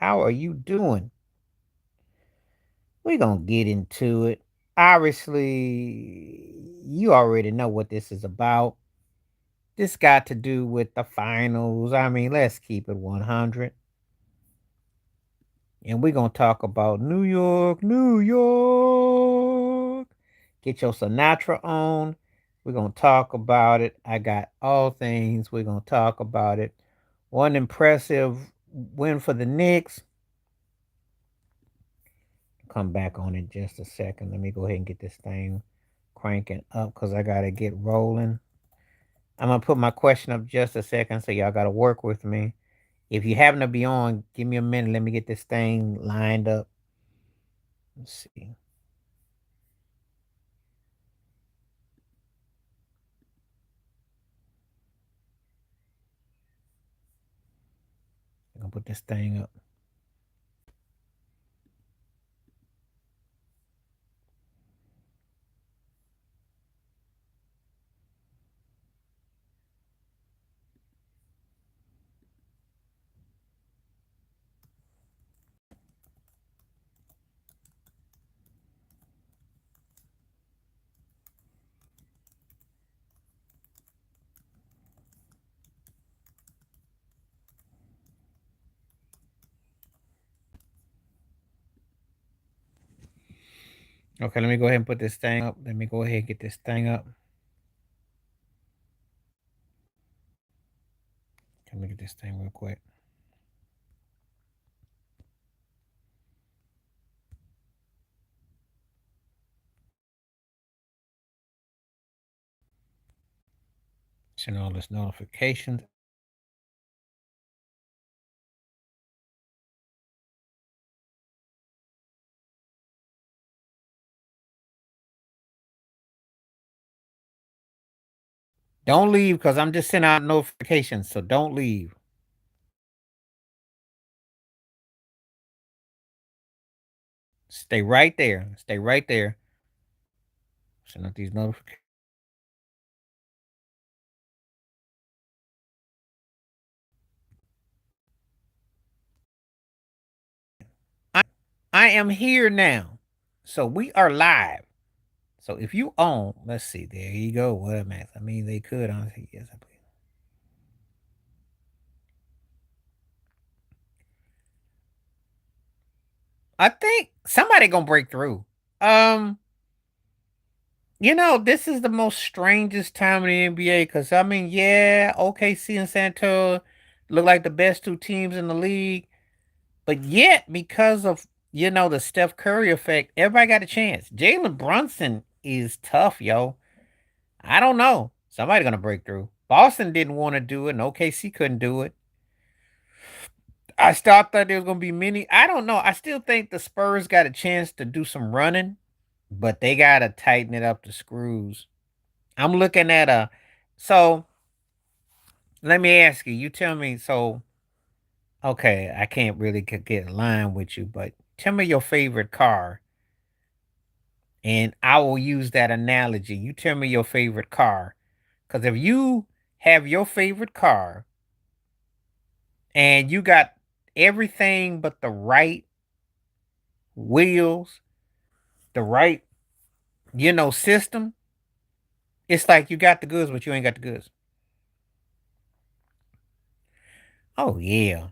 How are you doing? We're going to get into it. Obviously, you already know what this is about. This got to do with the finals. I mean, let's keep it 100. And we're going to talk about New York, New York. Get your Sinatra on. We're going to talk about it. I got all things. We're going to talk about it. One impressive win for the Knicks. Come back on in just a second. Let me go ahead and get this thing cranking up because I got to get rolling. I'm going to put my question up just a second, so y'all got to work with me. If you happen to be on, give me a minute. Let me get this thing lined up. Let's see. I'm going to put this thing up. Okay, let me go ahead and put this thing up. Let me go ahead and get this thing up. Let me get this thing real quick. Send all this notifications. Don't leave because I'm just sending out notifications. So don't leave. Stay right there. Stay right there. Send out these notifications. I am here now. So we are live. So if you own, let's see, there you go. What a mess. I mean, they could honestly, yes, I believe. I think somebody gonna break through. Um, this is the most strangest time in the NBA because I mean, yeah, OKC and San Antonio look like the best two teams in the league, but yet because of the Steph Curry effect, everybody got a chance. Jalen Brunson is tough, yo. I don't know. Somebody gonna break through. Boston didn't want to do it, and OKC couldn't do it. I still thought there was gonna be many. I don't know. I still think the Spurs got a chance to do some running, but they gotta tighten it up the screws. I'm looking at a. So let me ask you. You tell me. So okay, I can't really get a line with you, but tell me your favorite car, and I will use that analogy. You tell me your favorite car, because if you have your favorite car and you got everything but the right wheels, the right, system, it's like you got the goods, but you ain't got the goods. Oh yeah.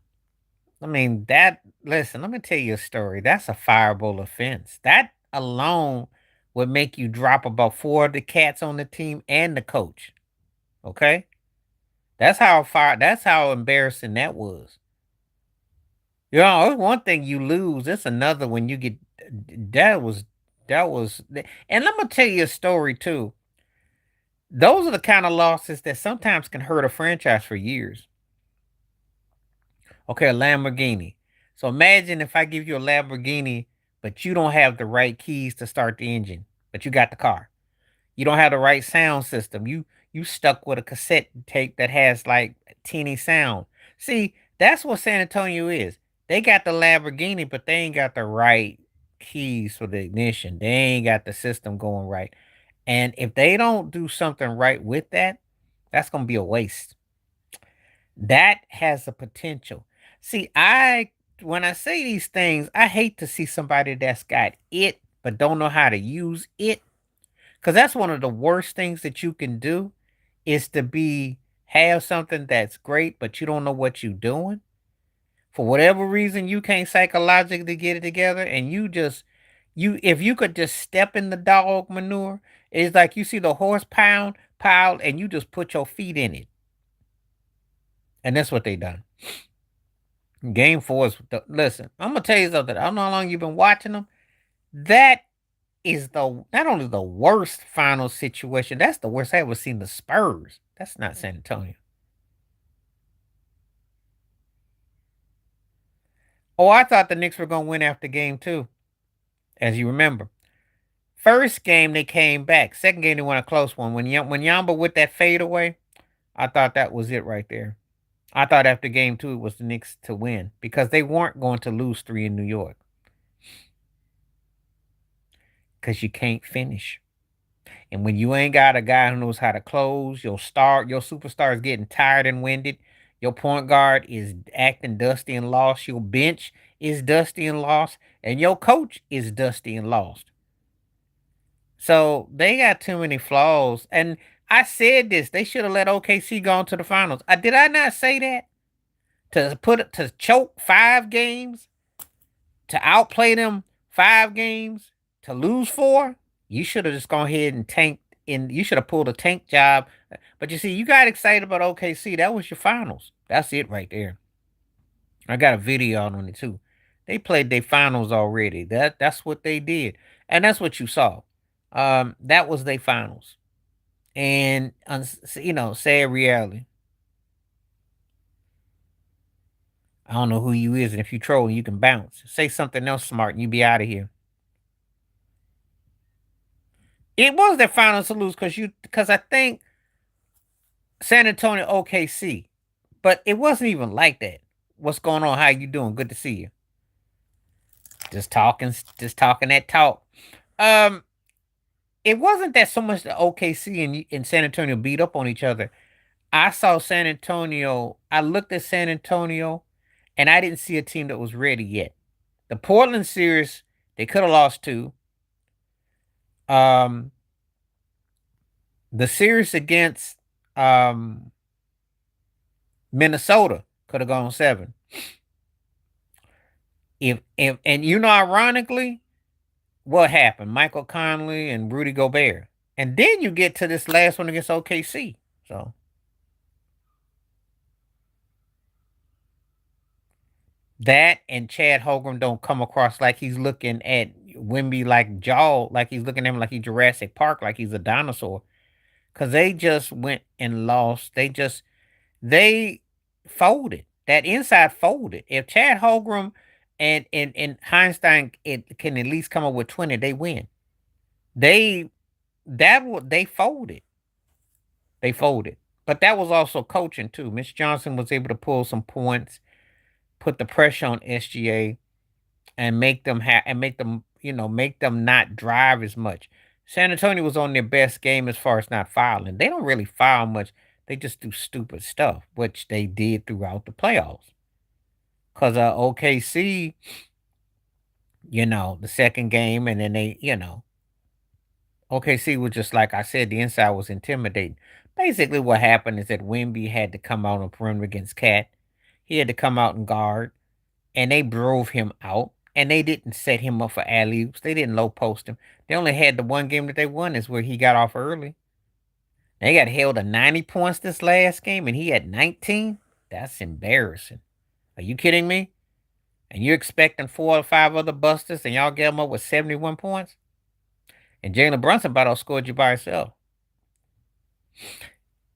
I mean that listen, let me tell you a story. That's a fireable offense. That alone would make you drop about four of the cats on the team and the coach. Okay? That's how embarrassing that was. It's one thing you lose, it's another when you get that was that was and let me tell you a story too. Those are the kind of losses that sometimes can hurt a franchise for years. Okay, a Lamborghini. So imagine if I give you a Lamborghini, but you don't have the right keys to start the engine, but you got the car. You don't have the right sound system. You stuck with a cassette tape that has like teeny sound. See, that's what San Antonio is. They got the Lamborghini, but they ain't got the right keys for the ignition. They ain't got the system going right. And if they don't do something right with that, that's gonna be a waste. That has a potential. See, I when I say these things, I hate to see somebody that's got it but don't know how to use it. Cause that's one of the worst things that you can do is to be have something that's great, but you don't know what you're doing. For whatever reason, you can't psychologically get it together, and you if you could just step in the dog manure, it's like you see the horse pound piled, and you just put your feet in it, and that's what they done. Game four is listen. I'm gonna tell you something. I don't know how long you've been watching them. That is the not only the worst final situation. That's the worst I ever seen the Spurs. That's not San Antonio. Oh, I thought the Knicks were gonna win after game two, as you remember. First game they came back. Second game they won a close one. When Yamba with that fadeaway, I thought that was it right there. I thought after game two it was the Knicks to win because they weren't going to lose three in New York because you can't finish. And when you ain't got a guy who knows how to close, your superstar is getting tired and winded. Your point guard is acting dusty and lost. Your bench is dusty and lost. And your coach is dusty and lost. So they got too many flaws. And I said this. They should have let OKC go on to the finals. Did I not say that? To choke 5 games, to outplay them 5 games, to lose four? You should have just gone ahead and tanked and you should have pulled a tank job. But you see, you got excited about OKC. That was your finals. That's it right there. I got a video on it too. They played their finals already. That's what they did. And that's what you saw. That was their finals. And sad reality. I don't know who you is, and if you troll, you can bounce. Say something else smart, and you be out of here. It was their finals to lose because I think San Antonio OKC, but it wasn't even like that. What's going on? How you doing? Good to see you. Just talking that talk. Um, it wasn't that so much the OKC and San Antonio beat up on each other. I saw San Antonio. I looked at San Antonio, and I didn't see a team that was ready yet. The Portland series, they could have lost two. Um, the series against um Minnesota could have gone seven. If and ironically, what happened? Michael Conley and Rudy Gobert, and then you get to this last one against OKC. So that and Chad Holmgren don't come across like he's looking at Wimby like jaw, like he's looking at him like he's Jurassic Park, like he's a dinosaur. Cause they just went and lost. They folded. That inside folded. If Chad Holmgren and Heinstein can at least come up with 20, they win. They they folded. They folded. But that was also coaching too. Mitch Johnson was able to pull some points, put the pressure on SGA, and make them make them not drive as much. San Antonio was on their best game as far as not fouling. They don't really foul much. They just do stupid stuff, which they did throughout the playoffs. Cause OKC, the second game, and then OKC was just like I said, the inside was intimidating. Basically, what happened is that Wimby had to come out on perimeter against Cat. He had to come out and guard, and they drove him out. And they didn't set him up for alley oops. They didn't low post him. They only had the one game that they won is where he got off early. They got held to 90 points this last game, and he had 19. That's embarrassing. Are you kidding me? And you're expecting 4 or 5 other busters, and y'all get them up with 71 points? And Jalen Brunson about outscored you by himself.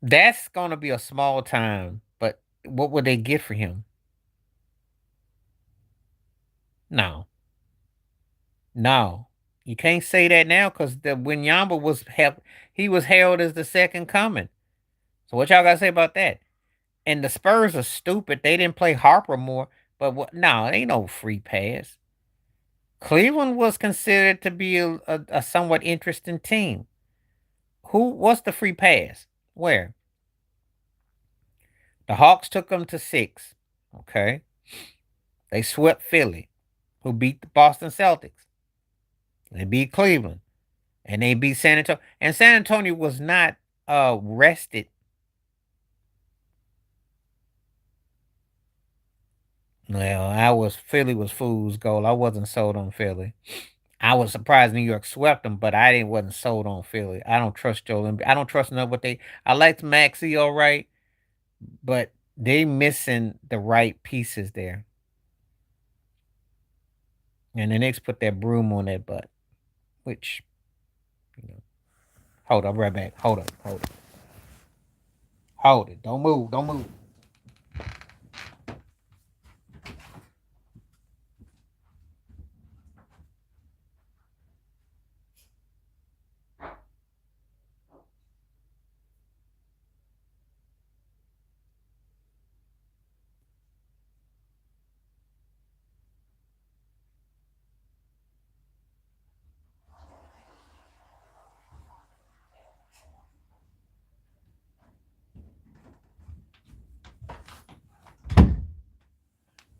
That's going to be a small time, but what would they get for him? No. No. You can't say that now because when Yamba was held, he was hailed as the second coming. So what y'all got to say about that? And the Spurs are stupid. They didn't play Harper more. But no, ain't no free pass. Cleveland was considered to be a somewhat interesting team. What's the free pass? Where? The Hawks took them to 6. Okay. They swept Philly, who beat the Boston Celtics. They beat Cleveland, and they beat San Antonio. And San Antonio was not rested. Well, Philly was fool's gold. I wasn't sold on Philly. I was surprised New York swept them, but I didn't wasn't sold on Philly. I don't trust Joel Embiid. I don't trust none what they. I liked Maxi all right, but they missing the right pieces there. And the Knicks put that broom on their butt, which you know. Hold up, right back. Hold it. Don't move. Don't move.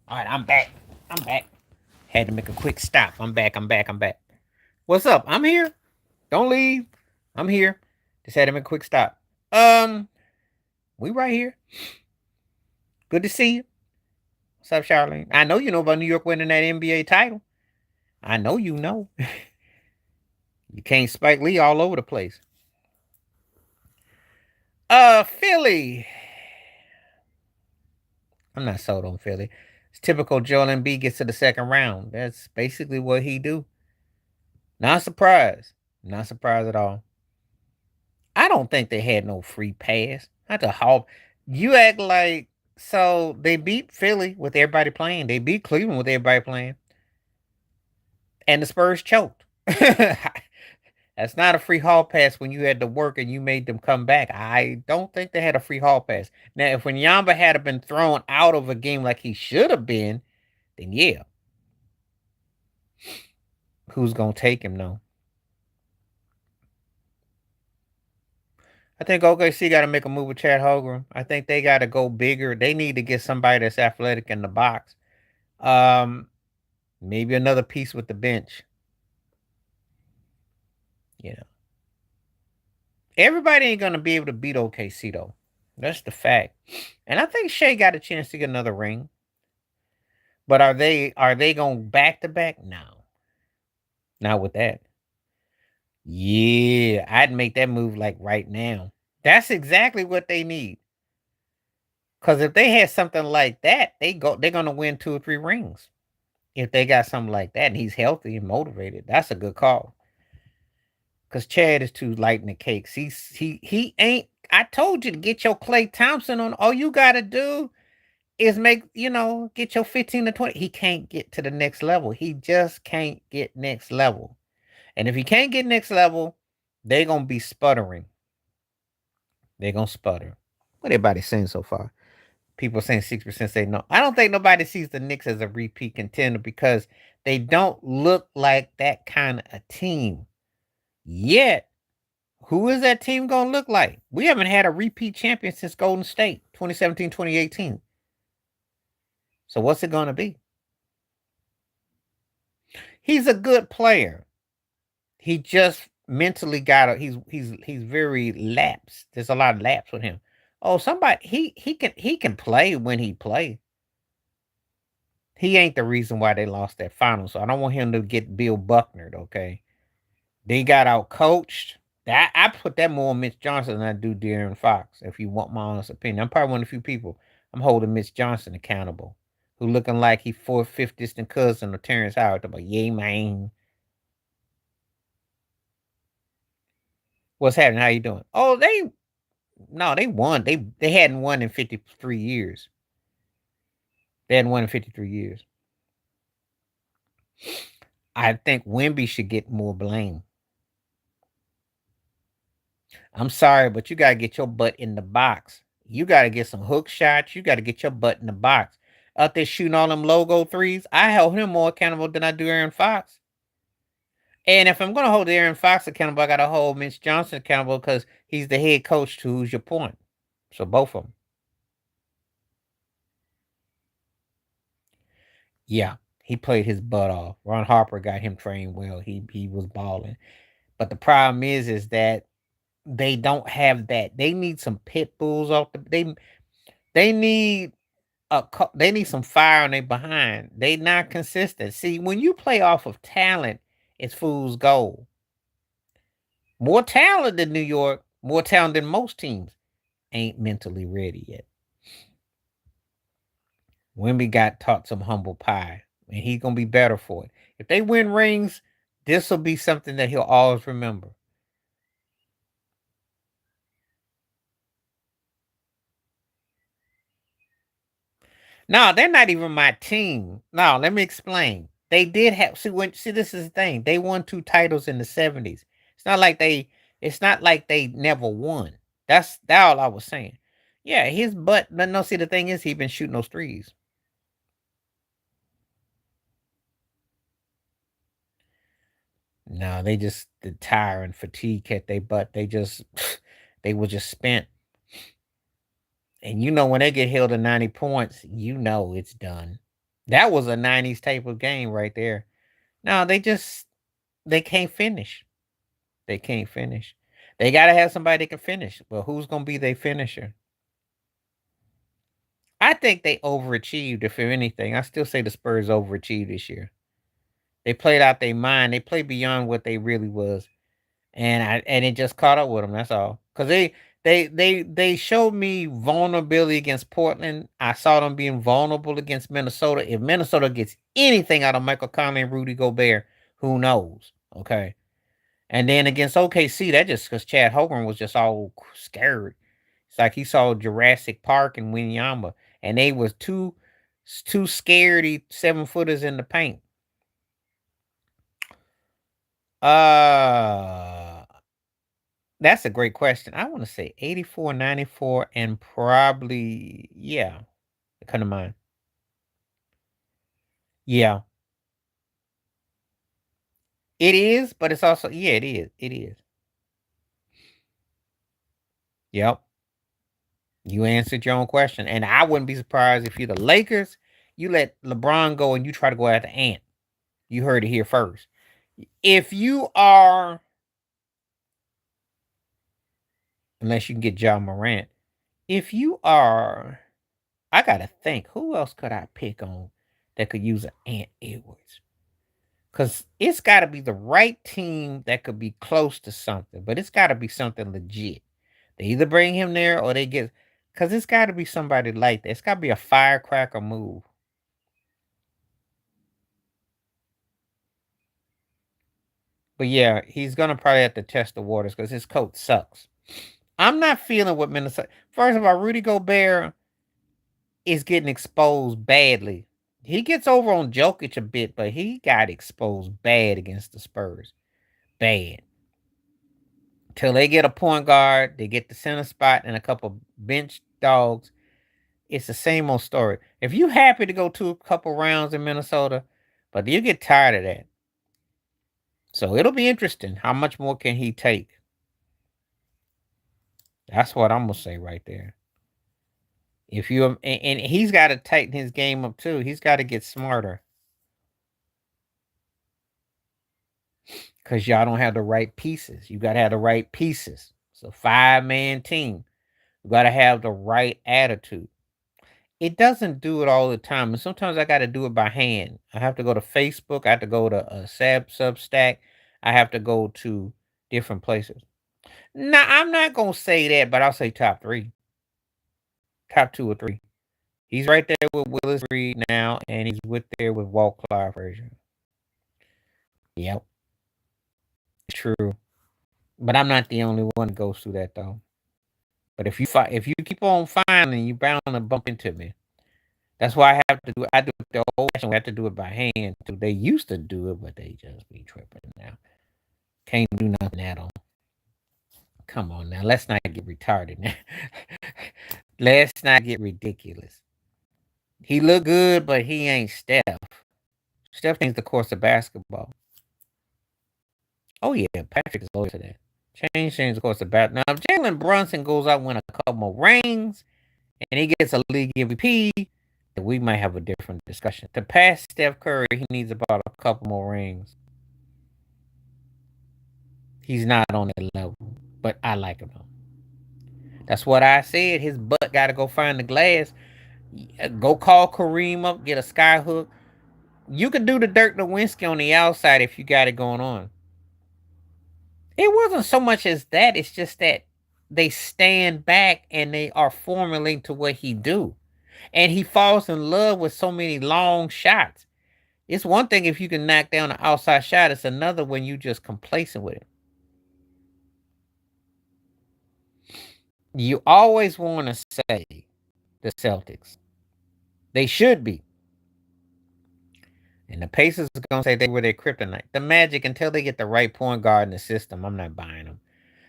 All right, I'm back. I'm back. Had to make a quick stop. I'm back. I'm back. What's up? I'm here. Don't leave. I'm here. Just had to make a quick stop. We right here. Good to see you. What's up, Charlene? I know you know about New York winning that NBA title. I know you know. You can't Spike Lee all over the place. Philly. I'm not sold on Philly. It's typical Joel Embiid gets to the second round. That's basically what he do. Not surprised. Not surprised at all. I don't think they had no free pass. Not the Hall. You act like so they beat Philly with everybody playing. They beat Cleveland with everybody playing. And the Spurs choked. That's not a free hall pass when you had to work and you made them come back. I don't think they had a free hall pass. Now, if when Yamba had been thrown out of a game like he should have been, then yeah. Who's gonna take him though? I think OKC got to make a move with Chad Holmgren. I think they got to go bigger. They need to get somebody that's athletic in the box. Um, Maybe another piece with the bench. You know, everybody ain't gonna be able to beat OKC though. That's the fact. And I think Shea got a chance to get another ring. But are they going back to back? No, not with that. Yeah, I'd make that move like right now. That's exactly what they need. Because if they had something like that, they're gonna win 2 or 3 rings. If they got something like that and he's healthy and motivated, that's a good call. Because Chad is too light in the cakes. He ain't. I told you to get your Clay Thompson on. All you gotta do is get your 15 to 20. He can't get to the next level. He just can't get next level. And if he can't get next level, they're gonna be sputtering. They're gonna sputter. What everybody saying so far? People saying 6% say no. I don't think nobody sees the Knicks as a repeat contender because they don't look like that kind of a team. Yet, who is that team gonna look like? We haven't had a repeat champion since Golden State, 2017, 2018. So what's it gonna be? He's a good player. He just mentally got a he's very lapsed. There's a lot of lapse with him. Oh, somebody he can play when he play. He ain't the reason why they lost that final. So I don't want him to get Bill Bucknered, okay? They got out coached. That I put that more on Mitch Johnson than I do De'Aaron Fox, if you want my honest opinion. I'm probably one of the few people I'm holding Mitch Johnson accountable. Who looking like he 4/5 distant cousin of Terrence Howard. About yay man. What's happening? How you doing? Oh, they won. They hadn't won in 53 years. They hadn't won in 53 years. I think Wemby should get more blame. I'm sorry, but you gotta get your butt in the box. You gotta get some hook shots. You gotta get your butt in the box. Out there shooting all them logo threes, I held him more accountable than I do Aaron Fox. And if I'm gonna hold Aaron Fox accountable, I gotta hold Mitch Johnson accountable because he's the head coach to who's your point. So both of them. Yeah, he played his butt off. Ron Harper got him trained well. He was balling. But the problem is that they don't have that. They need some pit bulls off the. They need they need some fire on their behind. They not consistent. See, when you play off of talent, it's fool's gold. More talent than New York, more talent than most teams, ain't mentally ready yet. Wemby got taught some humble pie, and he's gonna be better for it. If they win rings, this will be something that he'll always remember. No, they're not even my team. No, let me explain. They did have see this is the thing. They won 2 titles in the 70s. It's not like they never won. That's all I was saying. Yeah, his butt no see the thing is he been shooting those threes. No, they just the tire and fatigue hit they butt. They just they were just spent. And you know when they get held to 90 points, you know it's done. That was a 90s type of game right there. No, they can't finish. They can't finish. They gotta have somebody that can finish. But who's gonna be their finisher? I think they overachieved, if anything. I still say the Spurs overachieved this year. They played out their mind. They played beyond what they really was. And it just caught up with them. That's all. Because they showed me vulnerability against Portland. I saw them being vulnerable against Minnesota. If Minnesota gets anything out of Michael Conley and Rudy Gobert, who knows? Okay. And then against OKC, that just because Chad Hogan was just all scared. It's like he saw Jurassic Park and Winyama, and they was two scaredy 7-footers in the paint. Uh that's a great question. I want to say 84, 94, and probably yeah, it come to mind. Yeah, it is, but it's also yeah, it is. It is. Yep. You answered your own question. And I wouldn't be surprised if you're the Lakers, you let LeBron go and you try to go after Ant. You heard it here first. If you are, unless you can get John Morant, if you are, I gotta think, who else could I pick on that could use an Ant Edwards? Because it's got to be the right team that could be close to something, but it's got to be something legit. They either bring him there or they get, because it's got to be somebody like that. It's got to be a firecracker move. But yeah, he's gonna probably have to test the waters because his coach sucks. I'm not feeling what Minnesota. First of all, Rudy Gobert is getting exposed badly. He gets over on Jokic a bit, but he got exposed bad against the Spurs. Bad. Till they get a point guard, they get the center spot and a couple bench dogs. It's the same old story. If you happy to go to a couple rounds in Minnesota, but you get tired of that. So it'll be interesting. How much more can he take? That's what I'm gonna say right there. If you and he's got to tighten his game up too. He's got to get smarter because y'all don't have the right pieces. You got to have the right pieces. It's a 5-man team. You got to have the right attitude. It doesn't do it all the time, and sometimes I got to do it by hand. I have to go to Facebook. I have to go to a Substack. I have to go to different places. Now I'm not gonna say that, but I'll say top three, top 2 or 3. He's right there with Willis Reed now, and he's with there with Walt Clyde Frazier. Yep, true. But I'm not the only one that goes through that though. But if you keep on finding, you bound to bump into me. That's why I have to do. I do it the old fashioned. We have to do it by hand. Too. They used to do it, but they just be tripping now. Can't do nothing at all. Come on now, let's not get retarded now. Let's not get ridiculous. He look good, but he ain't Steph. Steph changed the course of basketball. Oh yeah, Patrick is loyal to that. Change the course of basketball. Now, if Jalen Brunson goes out and win a couple more rings, and he gets a league MVP, we might have a different discussion. To pass Steph Curry, he needs about a couple more rings. He's not on that level, but I like him though. That's what I said. His butt got to go find the glass. Go call Kareem up, get a sky hook. You could do the Dirk Nowitzki on the outside if you got it going on. It wasn't so much as that. It's just that they stand back and they are formulating to what he do. And he falls in love with so many long shots. It's one thing if you can knock down an outside shot. It's another when you just complacent with it. You always want to say the Celtics. They should be. And the Pacers are going to say they were their kryptonite. The Magic, until they get the right point guard in the system, I'm not buying them.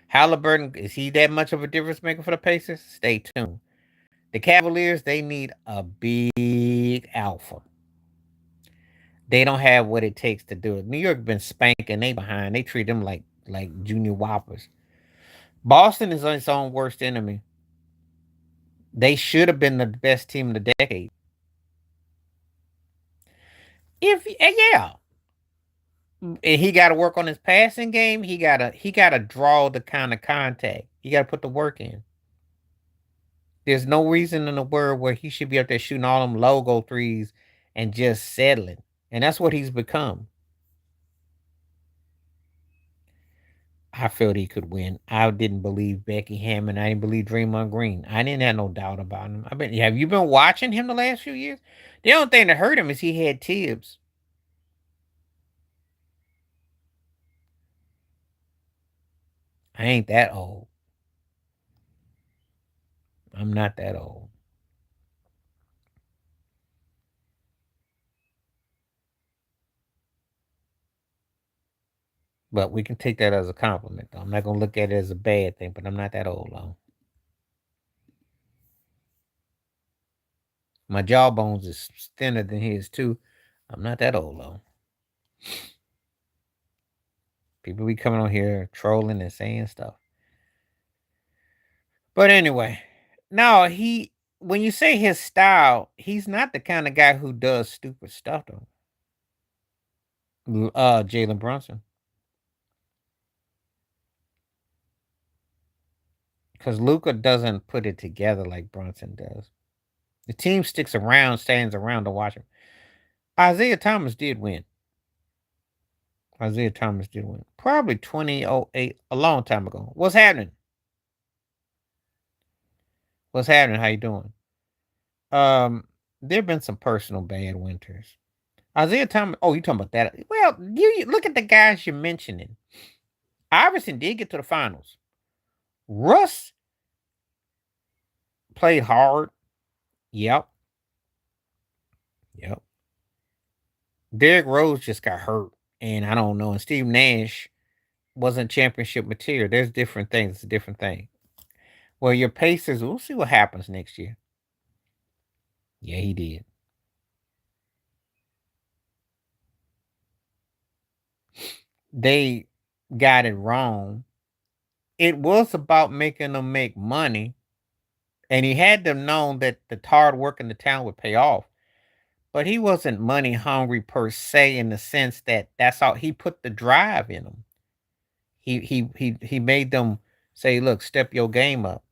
Halliburton, is he that much of a difference maker for the Pacers? Stay tuned. The Cavaliers, they need a big alpha. They don't have what it takes to do it. New York been spanking, they behind. They treat them like junior whoppers. Boston is its own worst enemy. They should have been the best team of the decade. If yeah, and he got to work on his passing game. He gotta draw the kind of contact. He got to put the work in. There's no reason in the world where he should be up there shooting all them logo threes and just settling. And that's what he's become. I felt he could win. I didn't believe Becky Hammond. I didn't believe Draymond Green. I didn't have no doubt about him. Have you been watching him the last few years? The only thing that hurt him is he had Tibbs. I ain't that old. I'm not that old. But we can take that as a compliment, though. I'm not gonna look at it as a bad thing, but I'm not that old, though. My jawbones is thinner than his too. I'm not that old, though. People be coming on here trolling and saying stuff. But anyway, no, he when you say his style, he's not the kind of guy who does stupid stuff though. Jalen Brunson. Because Luca doesn't put it together like Brunson does. The team sticks around, stands around to watch him. Isaiah Thomas did win. Isaiah Thomas did win. Probably 2008, a long time ago. What's happening? What's happening? How you doing? There have been some personal bad winters. Isaiah Thomas. Oh, you talking about that? Well, you look at the guys you're mentioning. Iverson did get to the finals. Russ played hard. Yep. Yep. Derrick Rose just got hurt, and I don't know. And Steve Nash wasn't championship material. There's different things. It's a different thing. Well, your Pacers. We'll see what happens next year. Yeah, he did. They got it wrong. It was about making them make money, and he had them known that the hard work in the town would pay off. But he wasn't money hungry per se in the sense that that's all he put the drive in them. He made them say, "Look, step your game up."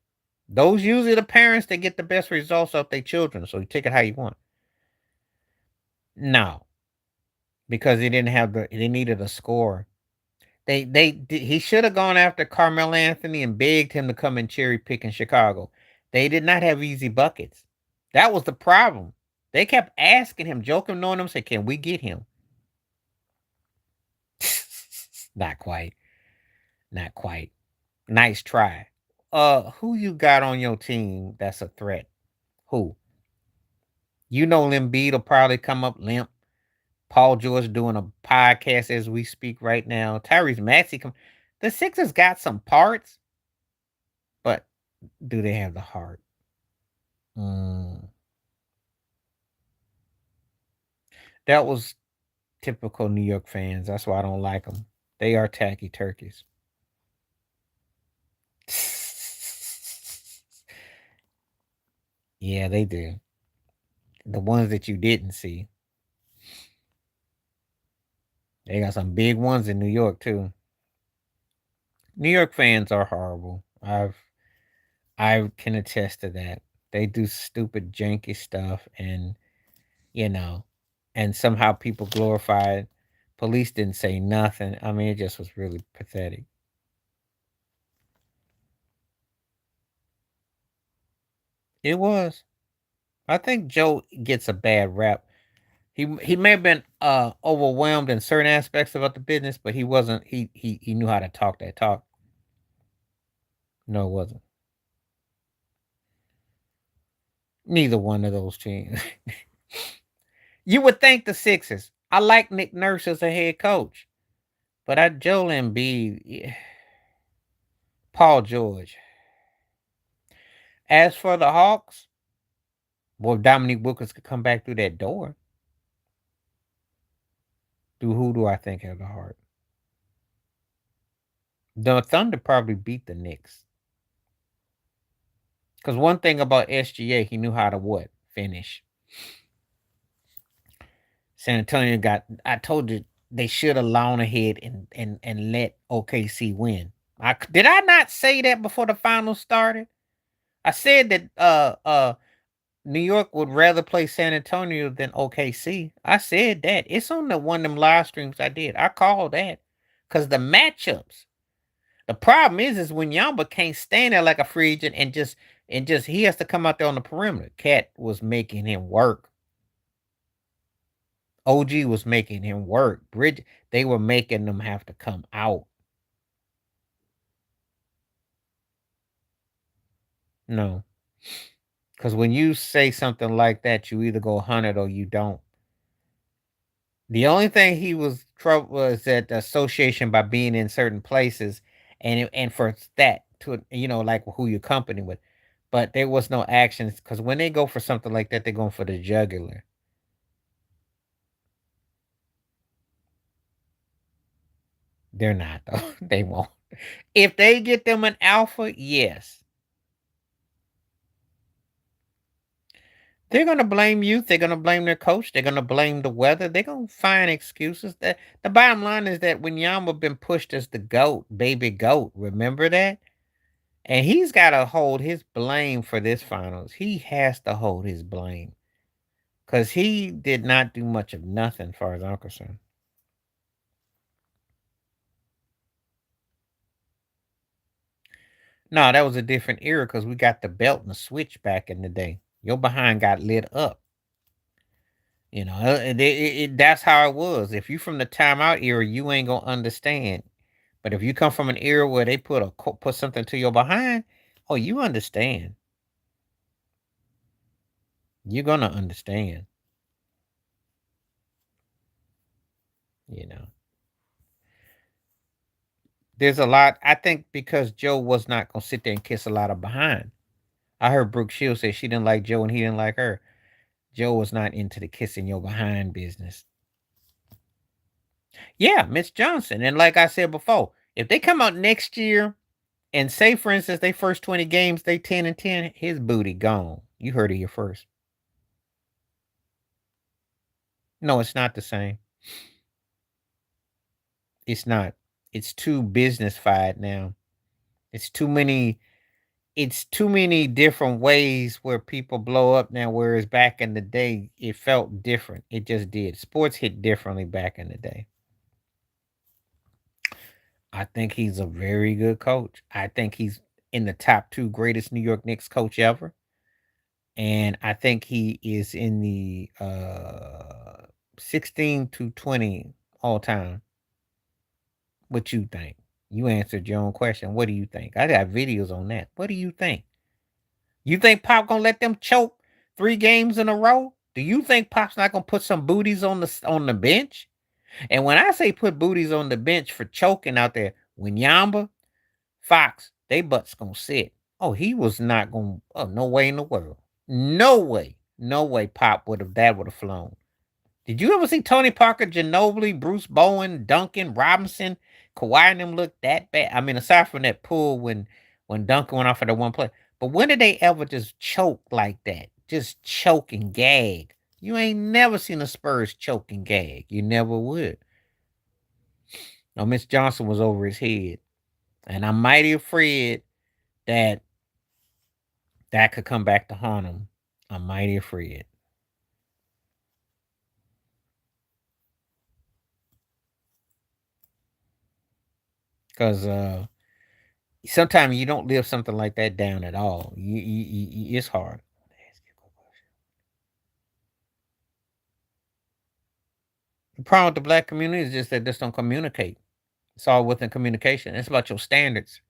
Those usually the parents that get the best results of their children. So you take it how you want. No, because they needed a score. He should have gone after Carmelo Anthony and begged him to come and cherry pick in Chicago. They did not have easy buckets. That was the problem. They kept asking him, joking on him, say, "Can we get him?" Not quite. Not quite. Nice try. Who you got on your team that's a threat? Who? You know Embiid will probably come up limp. Paul George doing a podcast as we speak right now. Tyrese Maxey come. The Sixers got some parts, but do they have the heart? Mm. That was typical New York fans. That's why I don't like them. They are tacky turkeys. Yeah, they do. The ones that you didn't see. They got some big ones in New York too. New York fans are horrible. I can attest to that. They do stupid janky stuff and you know, and somehow people glorify it. Police didn't say nothing. I mean, it just was really pathetic. It was. I think Joe gets a bad rap. He may have been overwhelmed in certain aspects about the business, but he wasn't. He knew how to talk that talk. No, it wasn't. Neither one of those teams. You would think the Sixers. I like Nick Nurse as a head coach, but I Joel Embiid, yeah, Paul George. As for the Hawks, well, Dominique Wilkins could come back through that door. Who do I think have the heart? The Thunder probably beat the Knicks. Because one thing about SGA, he knew how to what? Finish. San Antonio got. I told you they should have gone ahead and let OKC win. Did I not say that before the finals started? I said that New York would rather play San Antonio than OKC. I said that. It's on the one of them live streams I did. I called that because the matchups. The problem is when Yamba can't stand there like a free agent and just he has to come out there on the perimeter. Cat was making him work. OG was making him work. Bridge, they were making them have to come out. No. Because when you say something like that, you either go 100 or you don't. The only thing he was trouble was that the association by being in certain places and for that to like who you company with. But there was no actions because when they go for something like that, they're going for the jugular. They're not though. They won't. If they get them an alpha, yes. They're gonna blame youth. They're gonna blame their coach. They're gonna blame the weather. They're gonna find excuses. That the bottom line is that when Yama been pushed as the goat, baby goat, remember that? And he's gotta hold his blame for this finals. He has to hold his blame. Cause he did not do much of nothing as far as I'm concerned. No, that was a different era because we got the belt and the switch back in the day. Your behind got lit up. That's how it was. If you from the timeout era, you ain't gonna understand. But if you come from an era where they put something to your behind, oh, you understand. You're gonna understand. You know, there's a lot. I think because Joe was not gonna sit there and kiss a lot of behind. I heard Brooke Shields say she didn't like Joe and he didn't like her. Joe was not into the kissing your behind business. Yeah, Miss Johnson. And like I said before, if they come out next year and say, for instance, they first 20 games, they 10-10, his booty gone. You heard it here first. No, it's not the same. It's not. It's too business-fied now. It's too many it's too many different ways where people blow up now, whereas back in the day, it felt different. It just did. Sports hit differently back in the day. I think he's a very good coach. I think he's in the top two greatest New York Knicks coach ever. And I think he is in the 16 to 20 all time. What you think? You answered your own question. What do you think? I got videos on that. What do you think? You think Pop gonna let them choke 3 games in a row? Do you think Pop's not gonna put some booties on the bench? And when I say put booties on the bench for choking out there, when Yamba, Fox, they butts gonna sit. Oh, he was not gonna. Oh, no way in the world. No way. No way. Pop would have flown. Did you ever see Tony Parker, Ginobili, Bruce Bowen, Duncan, Robinson, Kawhi and them look that bad? I mean, aside from that pull when Duncan went off for the one play. But when did they ever just choke like that? just choke and gag. You ain't never seen a Spurs choke and gag. You never would. No, Miss Johnson was over his head. And I'm mighty afraid that that could come back to haunt him. I'm mighty afraid. Because sometimes you don't live something like that down at all. It's hard. The problem with the black community is just that they just don't communicate. It's all within communication. It's about your standards.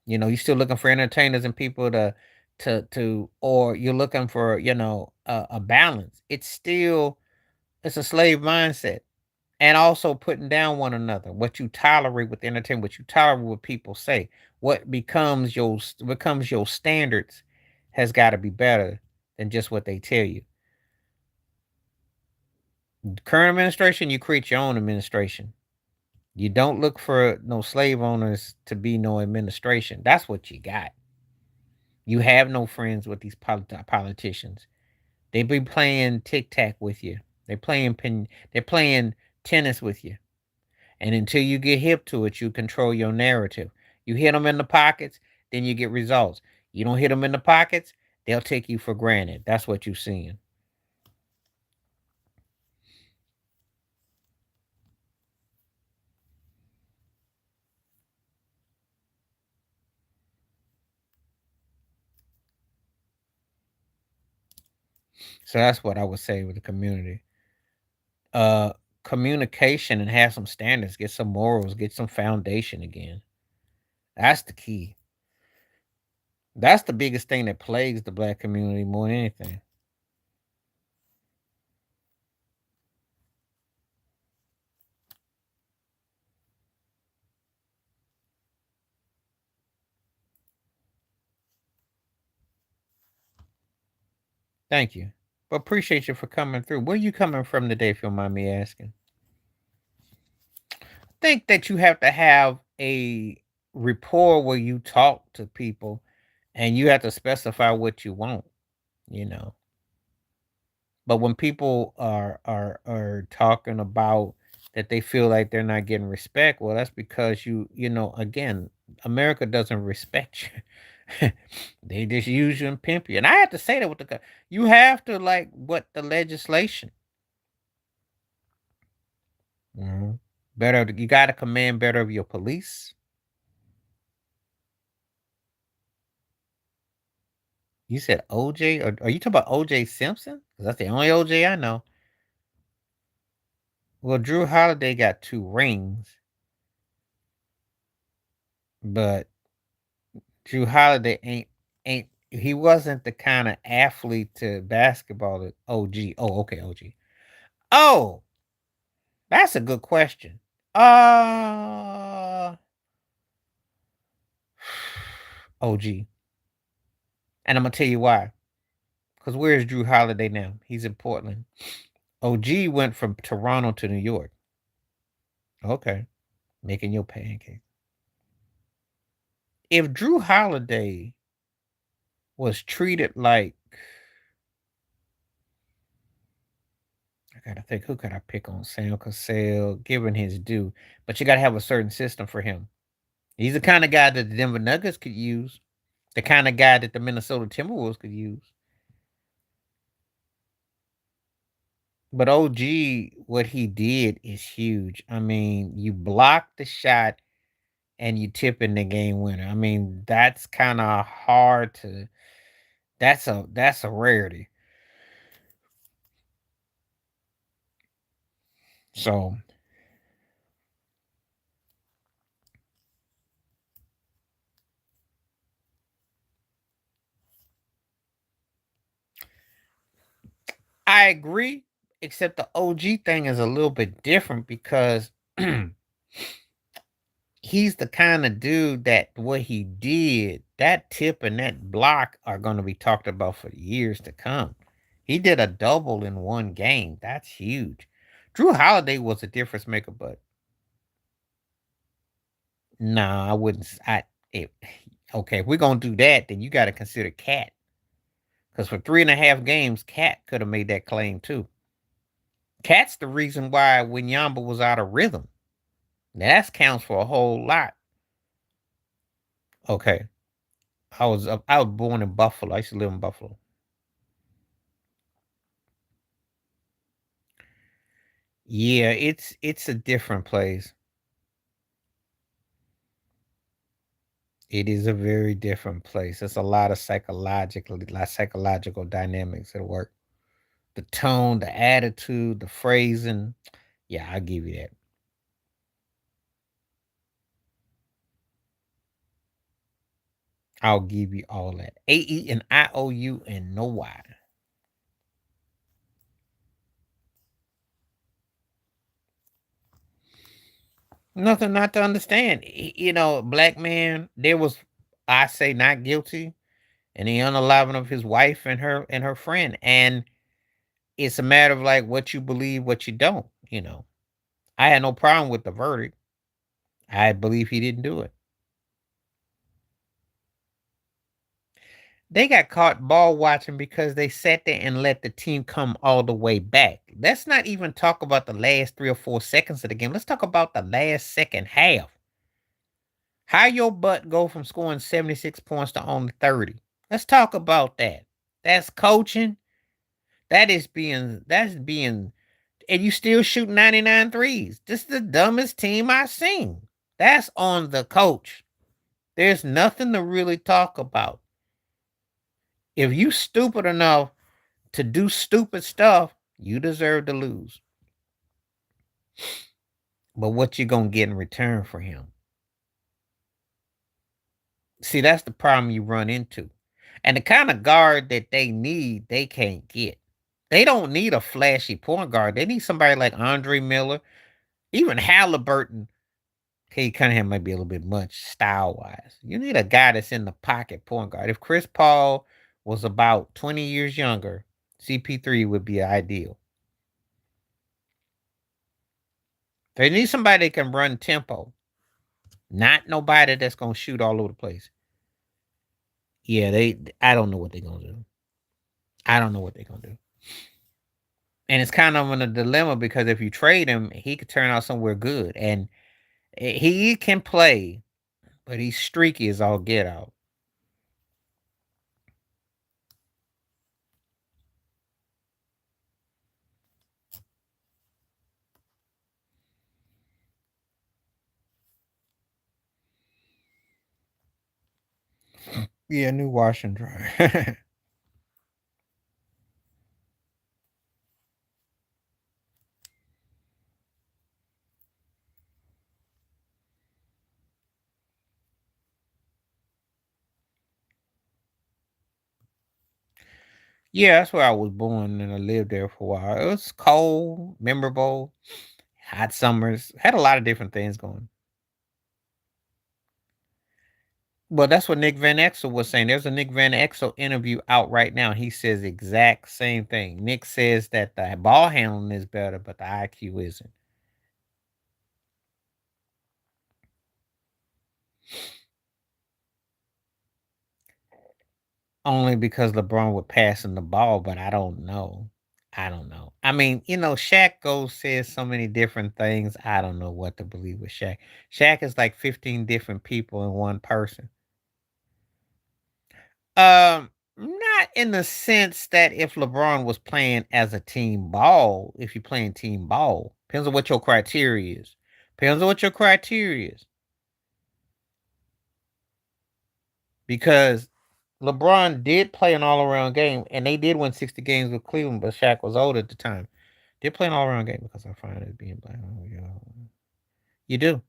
You know, you're still looking for entertainers and people to or you're looking for, a balance. It's a slave mindset. And also putting down one another. What you tolerate with entertainment, what you tolerate what people say, what becomes your standards has got to be better than just what they tell you. Current administration, you create your own administration. You don't look for no slave owners to be no administration. That's what you got. You have no friends with these politicians. They be playing tic tac with you. They're playing tennis with you. And until you get hip to it, you control your narrative. You hit them in the pockets, then you get results. You don't hit them in the pockets, they'll take you for granted. That's what you're seeing. So that's what I would say with the community. Uh Communication and have some standards, get some morals, get some foundation again. That's the key. That's the biggest thing that plagues the black community more than anything. Thank you. But appreciate you for coming through. Where you coming from today, if you don't mind me asking? Think that you have to have a rapport where you talk to people and you have to specify what you want, you know. But when people are talking about that they feel like they're not getting respect, well, that's because again, America doesn't respect you. They just use you and pimp you. And I have to say that with you have to like what the legislation. Mhm. Better, you got to command better of your police. You said OJ, or are you talking about OJ Simpson? 'Cause that's the only OJ I know. Well, Drew Holiday got 2 rings, but Drew Holiday ain't he wasn't the kind of athlete to basketball that OG. Oh, okay, OG. Oh, that's a good question. Uh OG. And I'm gonna tell you why. Because where's Drew Holiday now? He's in Portland. OG went from Toronto to New York. Okay. Making your pancakes. If Drew Holiday was treated like, I gotta think, who could I pick on? Sam Cassell, given his due, but you gotta have a certain system for him. He's the kind of guy that the Denver Nuggets could use, the kind of guy that the Minnesota Timberwolves could use. But OG, what he did is huge. I mean, you block the shot and you tip in the game winner. I mean, that's kind of hard to. That's a rarity. So I agree, except the OG thing is a little bit different because he's the kind of dude that what he did, that tip and that block are going to be talked about for years to come. He did a double in one game. That's huge. Drew Holiday was a difference maker, but nah, I wouldn't. Okay, if we're gonna do that, then you got to consider Cat. Because for 3.5 games, Cat could have made that claim too. Cat's the reason why Winyamba was out of rhythm. That counts for a whole lot. Okay. I was born in Buffalo. I used to live in Buffalo. Yeah, it's a different place. It is a very different place. There's a lot of psychological dynamics at work. The tone, the attitude, the phrasing. Yeah, I'll give you that. I'll give you all that. AE and IOU and no Y. Nothing not to understand. Black man, there was, I say, not guilty, and the unaliving of his wife and her friend. And it's a matter of like what you believe, what you don't. I had no problem with the verdict. I believe he didn't do it. They got caught ball watching because they sat there and let the team come all the way back. Let's not even talk about the last 3 or 4 seconds of the game. Let's talk about the last second half. How your butt go from scoring 76 points to only 30? Let's talk about that. That's coaching. That's being and you still shoot 99 threes. This is the dumbest team I've seen. That's on the coach. There's nothing to really talk about. If you stupid enough to do stupid stuff, you deserve to lose. But what you gonna get in return for him? See, that's the problem you run into. And the kind of guard that they need, they can't get. They don't need a flashy point guard. They need somebody like Andre Miller, even Halliburton. Okay, Cunningham might be a little bit much style wise. You need a guy that's in the pocket point guard. If Chris Paul was about 20 years younger, CP3 would be ideal. They need somebody that can run tempo, not nobody that's gonna shoot all over the place. Yeah, they. I don't know what they're gonna do. I don't know what they're gonna do. And it's kind of in a dilemma because if you trade him, he could turn out somewhere good, and he can play, but he's streaky as all get out. Yeah, new wash and dry. Yeah, that's where I was born and I lived there for a while. It was cold, memorable, hot summers, had a lot of different things going. Well, that's what Nick Van Exel was saying. There's a Nick Van Exel interview out right now. He says the exact same thing. Nick says that the ball handling is better, but the IQ isn't. Only because LeBron would passing the ball, but I don't know. I don't know. I mean, Shaq goes says so many different things. I don't know what to believe with Shaq. Shaq is like 15 different people in one person. Not in the sense that if LeBron was playing as a team ball, if you're playing team ball, depends on what your criteria is. Depends on what your criteria is. Because LeBron did play an all around game, and they did win 60 games with Cleveland, but Shaq was old at the time. Did play an all around game because I find it being black. Oh, yeah. You do.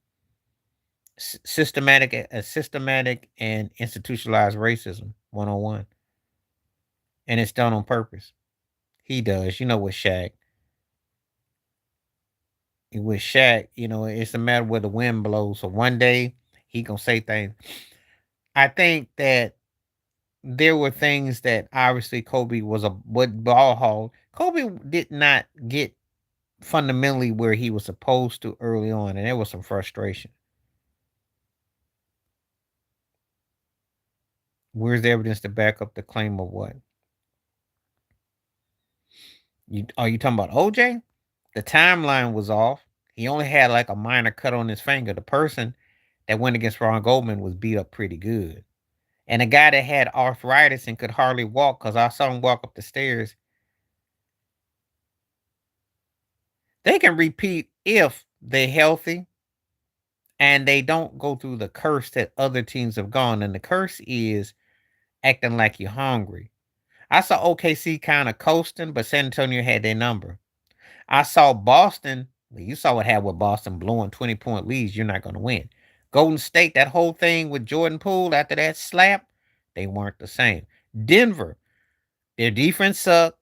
Systematic and institutionalized racism 101. And it's done on purpose. He does. With Shaq. It's a matter where the wind blows. So one day he gonna say things. I think that there were things that obviously Kobe was a what ball hog. Kobe did not get fundamentally where he was supposed to early on, and there was some frustration. Where's the evidence to back up the claim of what? Are you talking about OJ? The timeline was off. He only had like a minor cut on his finger. The person that went against Ron Goldman was beat up pretty good. And a guy that had arthritis and could hardly walk, because I saw him walk up the stairs, they can repeat if they're healthy and they don't go through the curse that other teams have gone. And the curse is acting like you're hungry. I saw OKC kind of coasting, but San Antonio had their number. I saw Boston. Well, you saw what happened with Boston blowing 20-point leads. You're not going to win. Golden State, that whole thing with Jordan Poole after that slap, they weren't the same. Denver, their defense sucked.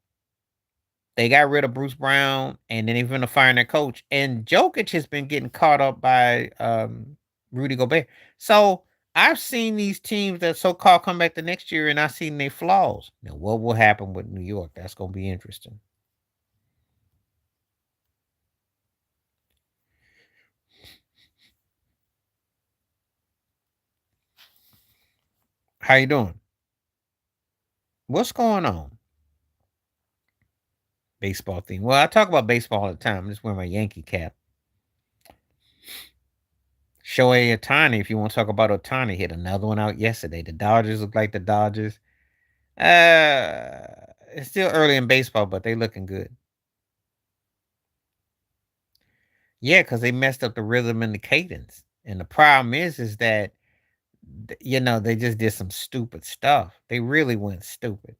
They got rid of Bruce Brown, and then they're going to fire their coach. And Jokic has been getting caught up by Rudy Gobert. So I've seen these teams that so-called come back the next year, and I've seen their flaws. Now, what will happen with New York? That's going to be interesting. How you doing? What's going on? Baseball thing. Well, I talk about baseball all the time. I just wear my Yankee cap. Shohei Ohtani, if you want to talk about Ohtani, hit another one out yesterday. The Dodgers look like the Dodgers. It's still early in baseball, but they looking good. Yeah, because they messed up the rhythm and the cadence. And the problem is that they just did some stupid stuff. They really went stupid.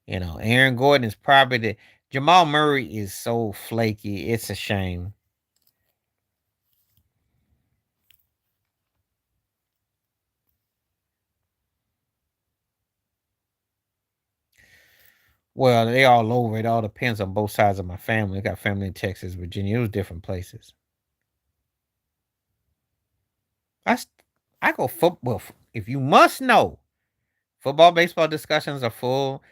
Aaron Gordon is probably the Jamal Murray is so flaky. It's a shame. Well, they all over. It all depends on both sides of my family. I got family in Texas, Virginia. It was different places. I s- I go football. If you must know, football, baseball discussions are full.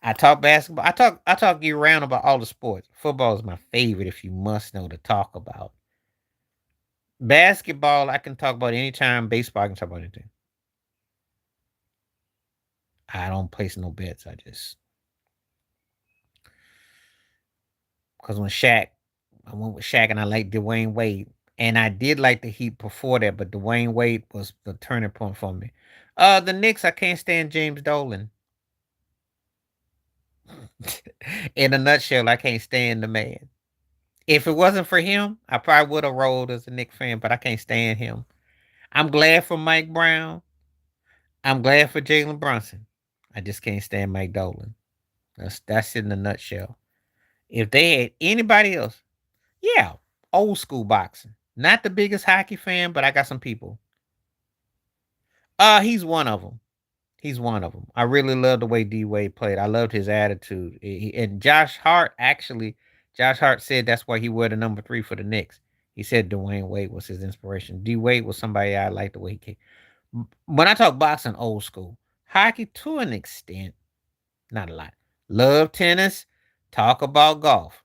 I talk basketball. I talk year round about all the sports. Football is my favorite. If you must know to talk about basketball, I can talk about anytime. Baseball, I can talk about anything. I don't place no bets. I just because when Shaq, I went with Shaq and I liked Dwayne Wade. And I did like the Heat before that, but Dwayne Wade was the turning point for me. The Knicks, I can't stand James Dolan. In a nutshell, I can't stand the man. If it wasn't for him, I probably would have rolled as a Knicks fan, but I can't stand him. I'm glad for Mike Brown. I'm glad for Jalen Brunson. I just can't stand Mike Dolan. That's in a nutshell. If they had anybody else, yeah, old school boxing. Not the biggest hockey fan, but I got some people. He's one of them. He's one of them. I really love the way D Wade played. I loved his attitude. And Josh Hart actually, Josh Hart said that's why he wore the number 3 for the Knicks. He said Dwayne Wade was his inspiration. D Wade was somebody I liked the way he came. When I talk boxing, old school, hockey to an extent, not a lot. Love tennis. Talk about golf.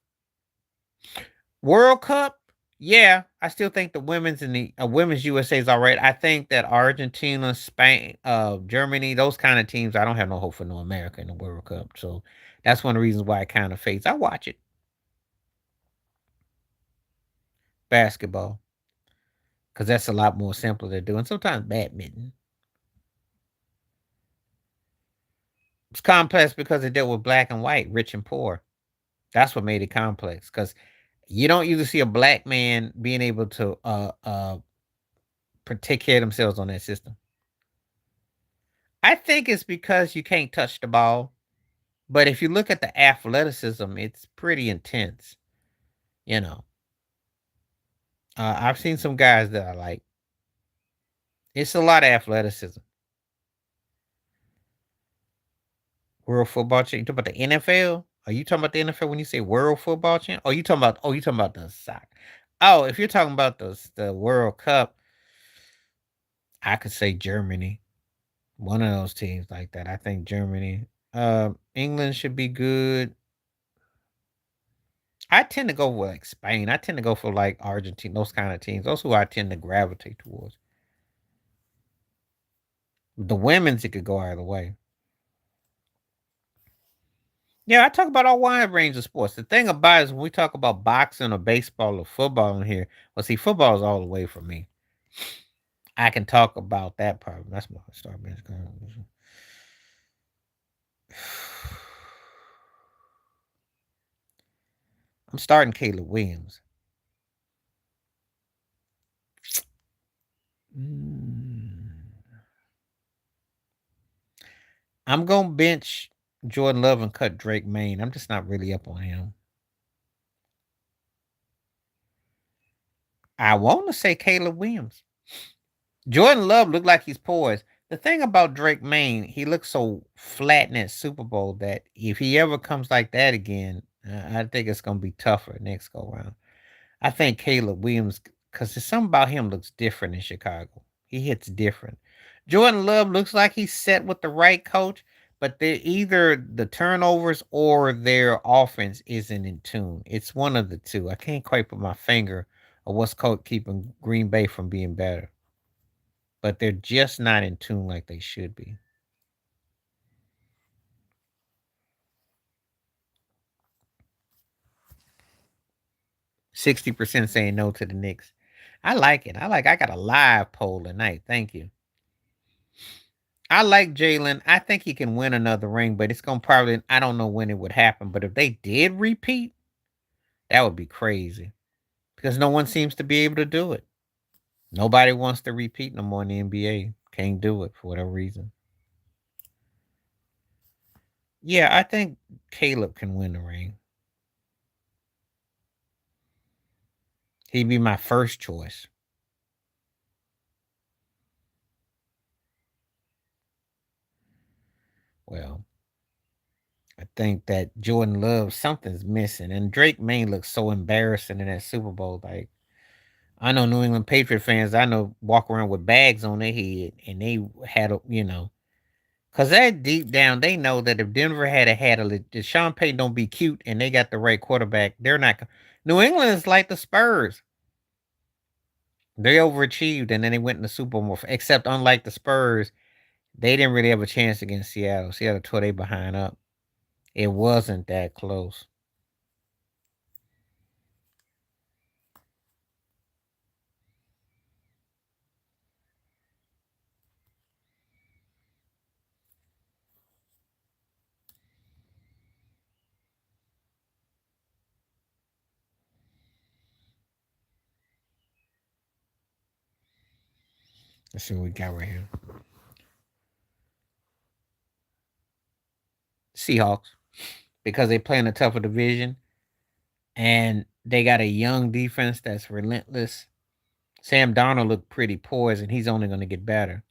World Cup, yeah, I still think the women's in the women's USA is all right. I think that Argentina, Spain, Germany, those kind of teams, I don't have no hope for no America in the World Cup. So that's one of the reasons why it kind of fades. I watch it. Basketball, because that's a lot more simpler to do. And sometimes badminton. It's complex because it dealt with black and white, rich and poor. That's what made it complex. Because you don't usually see a black man being able to take care of themselves on that system. I think it's because you can't touch the ball. But if you look at the athleticism, it's pretty intense. You know, I've seen some guys that I like. It's a lot of athleticism. World football champ. You talking about the NFL? Are you talking about the NFL when you say world football champ? Or you talking about? Oh, you talking about the soccer? Oh, if you're talking about the World Cup, I could say Germany. One of those teams like that. I think Germany. England should be good. I tend to go with like Spain. I tend to go for like Argentina, those kind of teams. Those who I tend to gravitate towards. The women's it could go either way. Yeah, I talk about all wide range of sports. The thing about it is when we talk about boxing or baseball or football in here, well, see, football is all the way for me. I can talk about that part. That's my start bench. I'm starting Caleb Williams. Mm. I'm gonna bench Jordan Love and cut Drake Maine. I'm just not really up on him. I want to say Caleb Williams. Jordan Love looked like he's poised. The thing about Drake Maine, he looks so flat in that Super Bowl that if he ever comes like that again, I think it's gonna be tougher next go round. I think Caleb Williams, because there's something about him looks different in Chicago. He hits different. Jordan Love looks like he's set with the right coach, but they're either the turnovers or their offense isn't in tune. It's one of the two. I can't quite put my finger on what's keeping Green Bay from being better, but they're just not in tune like they should be. 60% saying no to the Knicks. I like it. I got a live poll tonight. Thank you. I like Jalen. I think he can win another ring, but it's gonna probably I don't know when it would happen. But if they did repeat, that would be crazy. Because no one seems to be able to do it. Nobody wants to repeat no more in the NBA. Can't do it for whatever reason. Yeah, I think Caleb can win the ring. He'd be my first choice. Well, I think that Jordan Love something's missing, and Drake May looks so embarrassing in that Super Bowl. Like I know New England Patriot fans, I know walk around with bags on their head, and they had a because that deep down they know that if Denver had if Sean Payton don't be cute and they got the right quarterback, they're not. New England is like the Spurs. They overachieved and then they went in the Super Bowl. Except unlike the Spurs, they didn't really have a chance against Seattle. Seattle tore they behind up. It wasn't that close. Let's see what we got right here. Seahawks, because they play in a tougher division and they got a young defense that's relentless. Sam Darnold looked pretty poised, and he's only going to get better.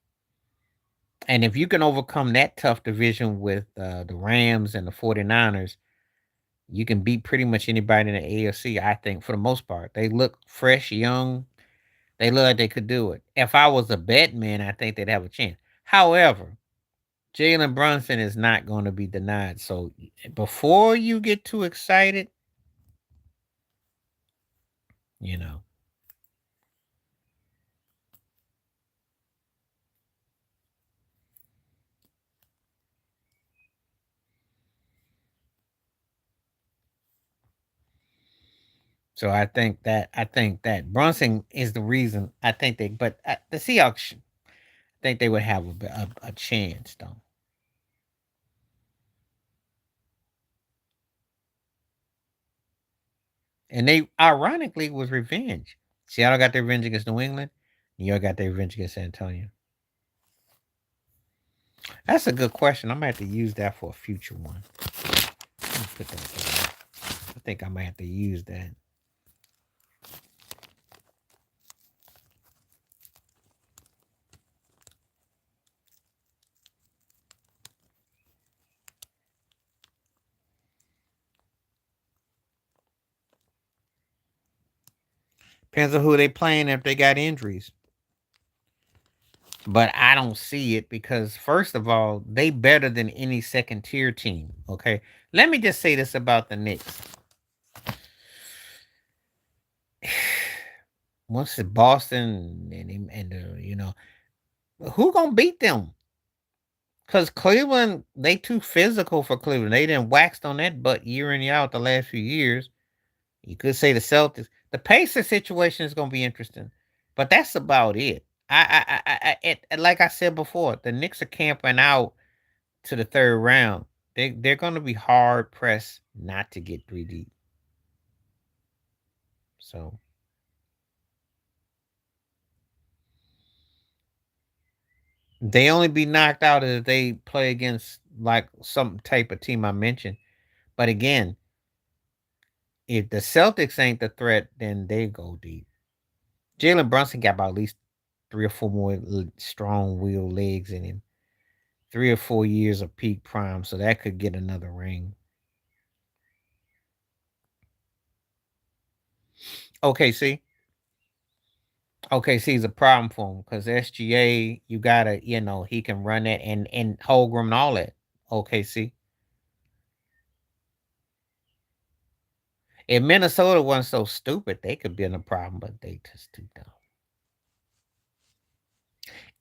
And if you can overcome that tough division with the Rams and the 49ers, you can beat pretty much anybody in the AFC, I think, for the most part. They look fresh, young. They look like they could do it. If I was a bet man, I think they'd have a chance. However, Jalen Brunson is not going to be denied. So before you get too excited, you know. So I think that Brunson is the reason. I think they, but the Seahawks, I think they would have a chance though. And they ironically was revenge. Seattle got their revenge against New England. New York got their revenge against San Antonio. That's a good question. I might have to use that for a future one. Let me put that there. I think I might have to use that. Depends on who they playing if they got injuries. But I don't see it because first of all, they better than any second tier team. Okay. Let me just say this about the Knicks. Once it's Boston and who gonna beat them? Because Cleveland, they too physical for Cleveland. They didn't waxed on that butt year in year out the last few years. You could say the Celtics. The Pacers situation is going to be interesting, but that's about it. Like I said before, the Knicks are camping out to the third round. They're going to be hard pressed not to get 3 deep. So they only be knocked out if they play against like some type of team I mentioned. But again, if the Celtics ain't the threat, then they go deep. Jalen Brunson got about at least 3 or 4 more strong will legs in him. 3 or 4 years of peak prime, so that could get another ring. OKC. OKC is a problem for him because SGA, you gotta, he can run that and Holgram and all that. OKC. If Minnesota wasn't so stupid, they could be in a problem, but they just too dumb.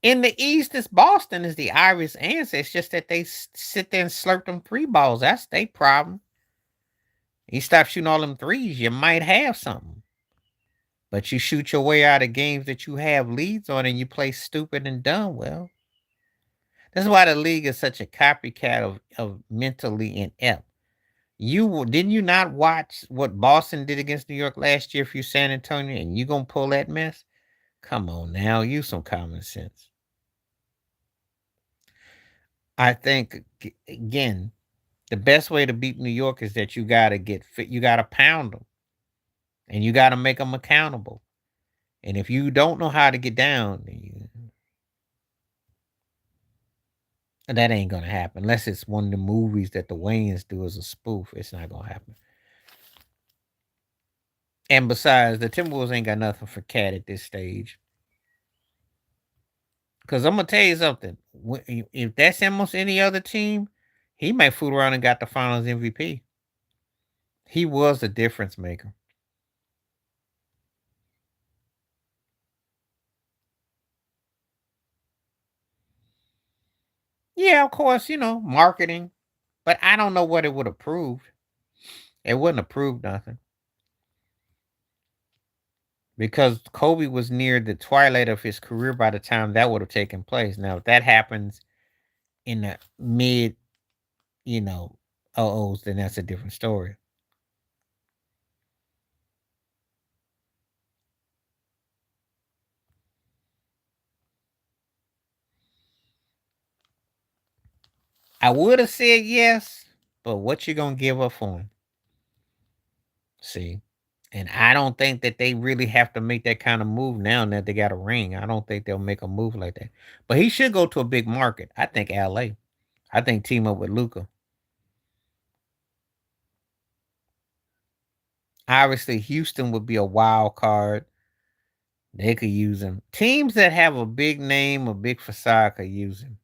In the East, it's Boston is the Irish answer. It's just that they sit there and slurp them 3 balls. That's their problem. You stop shooting all them threes, you might have something. But you shoot your way out of games that you have leads on and you play stupid and dumb. Well, that's why the league is such a copycat of mentally inept. Didn't you not watch what Boston did against New York last year for you San Antonio and you gonna pull that mess? Come on now, use some common sense. I think again, the best way to beat New York is that you gotta get fit, you gotta pound them, and you gotta make them accountable. And if you don't know how to get down, that ain't gonna happen unless it's one of the movies that the Wayans do as a spoof. It's not gonna happen. And besides, the Timberwolves ain't got nothing for Cat at this stage. Because I'm gonna tell you something. If that's almost any other team, he might fool around and got the Finals MVP. He was the difference maker. Yeah, of course, marketing. But I don't know what it would have proved. It wouldn't have proved nothing. Because Kobe was near the twilight of his career by the time that would have taken place. Now, if that happens in the mid, you know, OOs, then that's a different story. I would have said yes, but what you gonna give up for him? See? And I don't think that they really have to make that kind of move now that they got a ring. I don't think they'll make a move like that. But he should go to a big market. I think LA. I think team up with Luca. Obviously, Houston would be a wild card. They could use him. Teams that have a big name, a big facade could use him.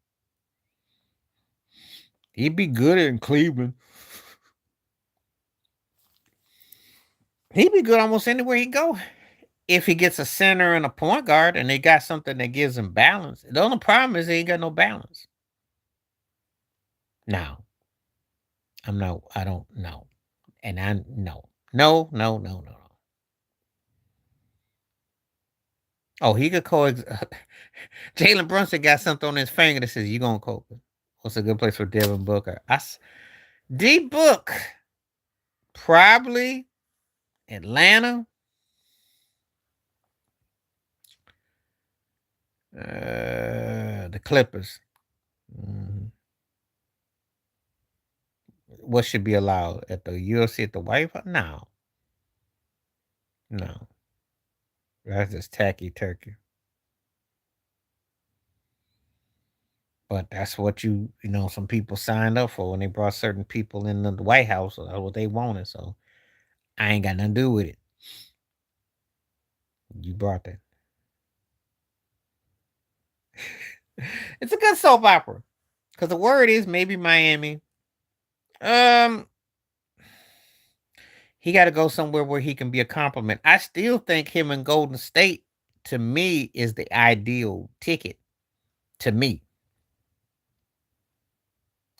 He'd be good in Cleveland. He'd be good almost anywhere he go. If he gets a center and a point guard and they got something that gives him balance. The only problem is they ain't got no balance. No. I don't know. And I no. No, no, no, no, no. Oh, he could coexist. Jalen Brunson got something on his finger that says you gonna cope. What's a good place for Devin Booker? D Book. Probably Atlanta. The Clippers. Mhm. What should be allowed at the UFC at the White House? No, no, that's just tacky turkey. But that's what some people signed up for when they brought certain people in the White House. So that's what they wanted. So I ain't got nothing to do with it. You brought that. It's a good soap opera because the word is maybe Miami. Um, he got to go somewhere where he can be a compliment. I still think him in Golden State to me is the ideal ticket. To me,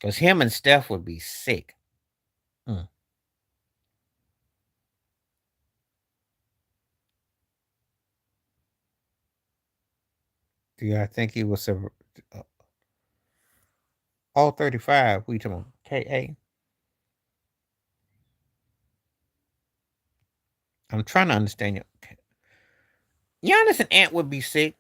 Because him and Steph would be sick. Mm. Do I think he was all 35? We talking about KA? I'm trying to understand you. Giannis and Ant would be sick.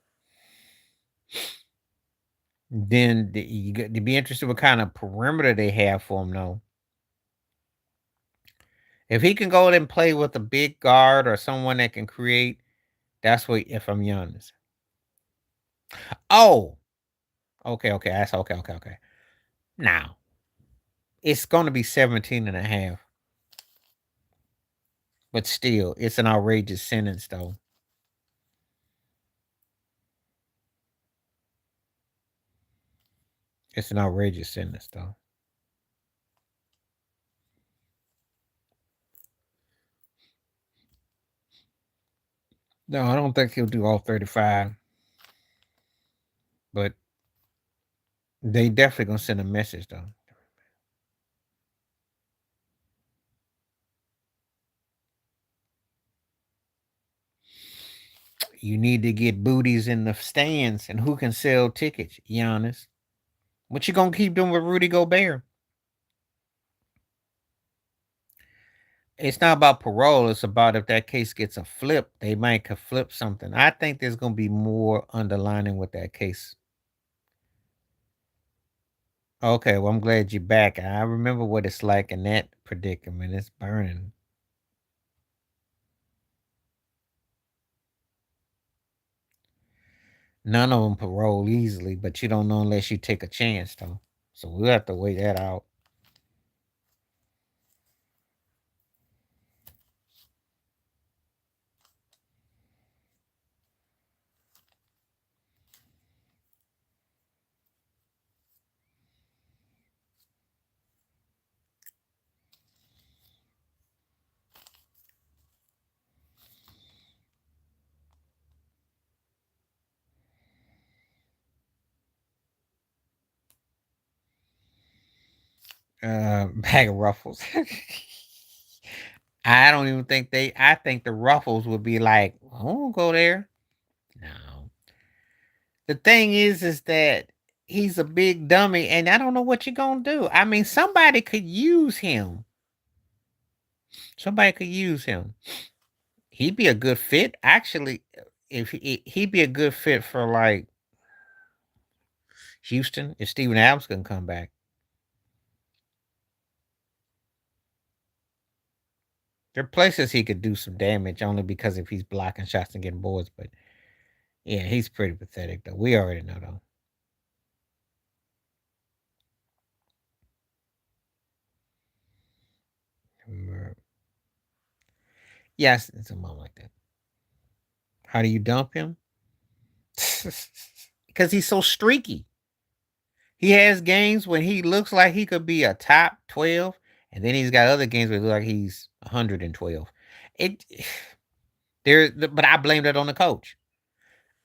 Then you got to be interested what kind of perimeter they have for him, though. If he can go and play with a big guard or someone that can create, that's what if I'm Giannis. Oh, okay. That's okay. Now, it's going to be 17 and a half, but still, it's an outrageous sentence, though. It's an outrageous sentence, though. No, I don't think he'll do all 35, but they definitely going to send a message, though. You need to get booties in the stands, and who can sell tickets? Giannis. What you gonna keep doing with Rudy Gobert? It's not about parole. It's about if that case gets a flip, they might could flip something. I think there's gonna be more underlining with that case. Okay, well, I'm glad you're back. I remember what it's like in that predicament. It's burning. None of them parole easily, but you don't know unless you take a chance, though. So we'll have to wait that out. Bag of ruffles. I don't even think they. I think the ruffles would be like, I won't go there. No. The thing is that he's a big dummy, and I don't know what you're gonna do. I mean, somebody could use him. Somebody could use him. He'd be a good fit, actually. If he'd be a good fit for like Houston, if Steven Adams can come back. There are places he could do some damage only because if he's blocking shots and getting boards. But yeah, he's pretty pathetic though. We already know though. Yes, it's a moment like that. How do you dump him? Because he's so streaky. He has games when he looks like he could be a top 12, and then he's got other games where it looks like he's 112. It but I blame that on the coach.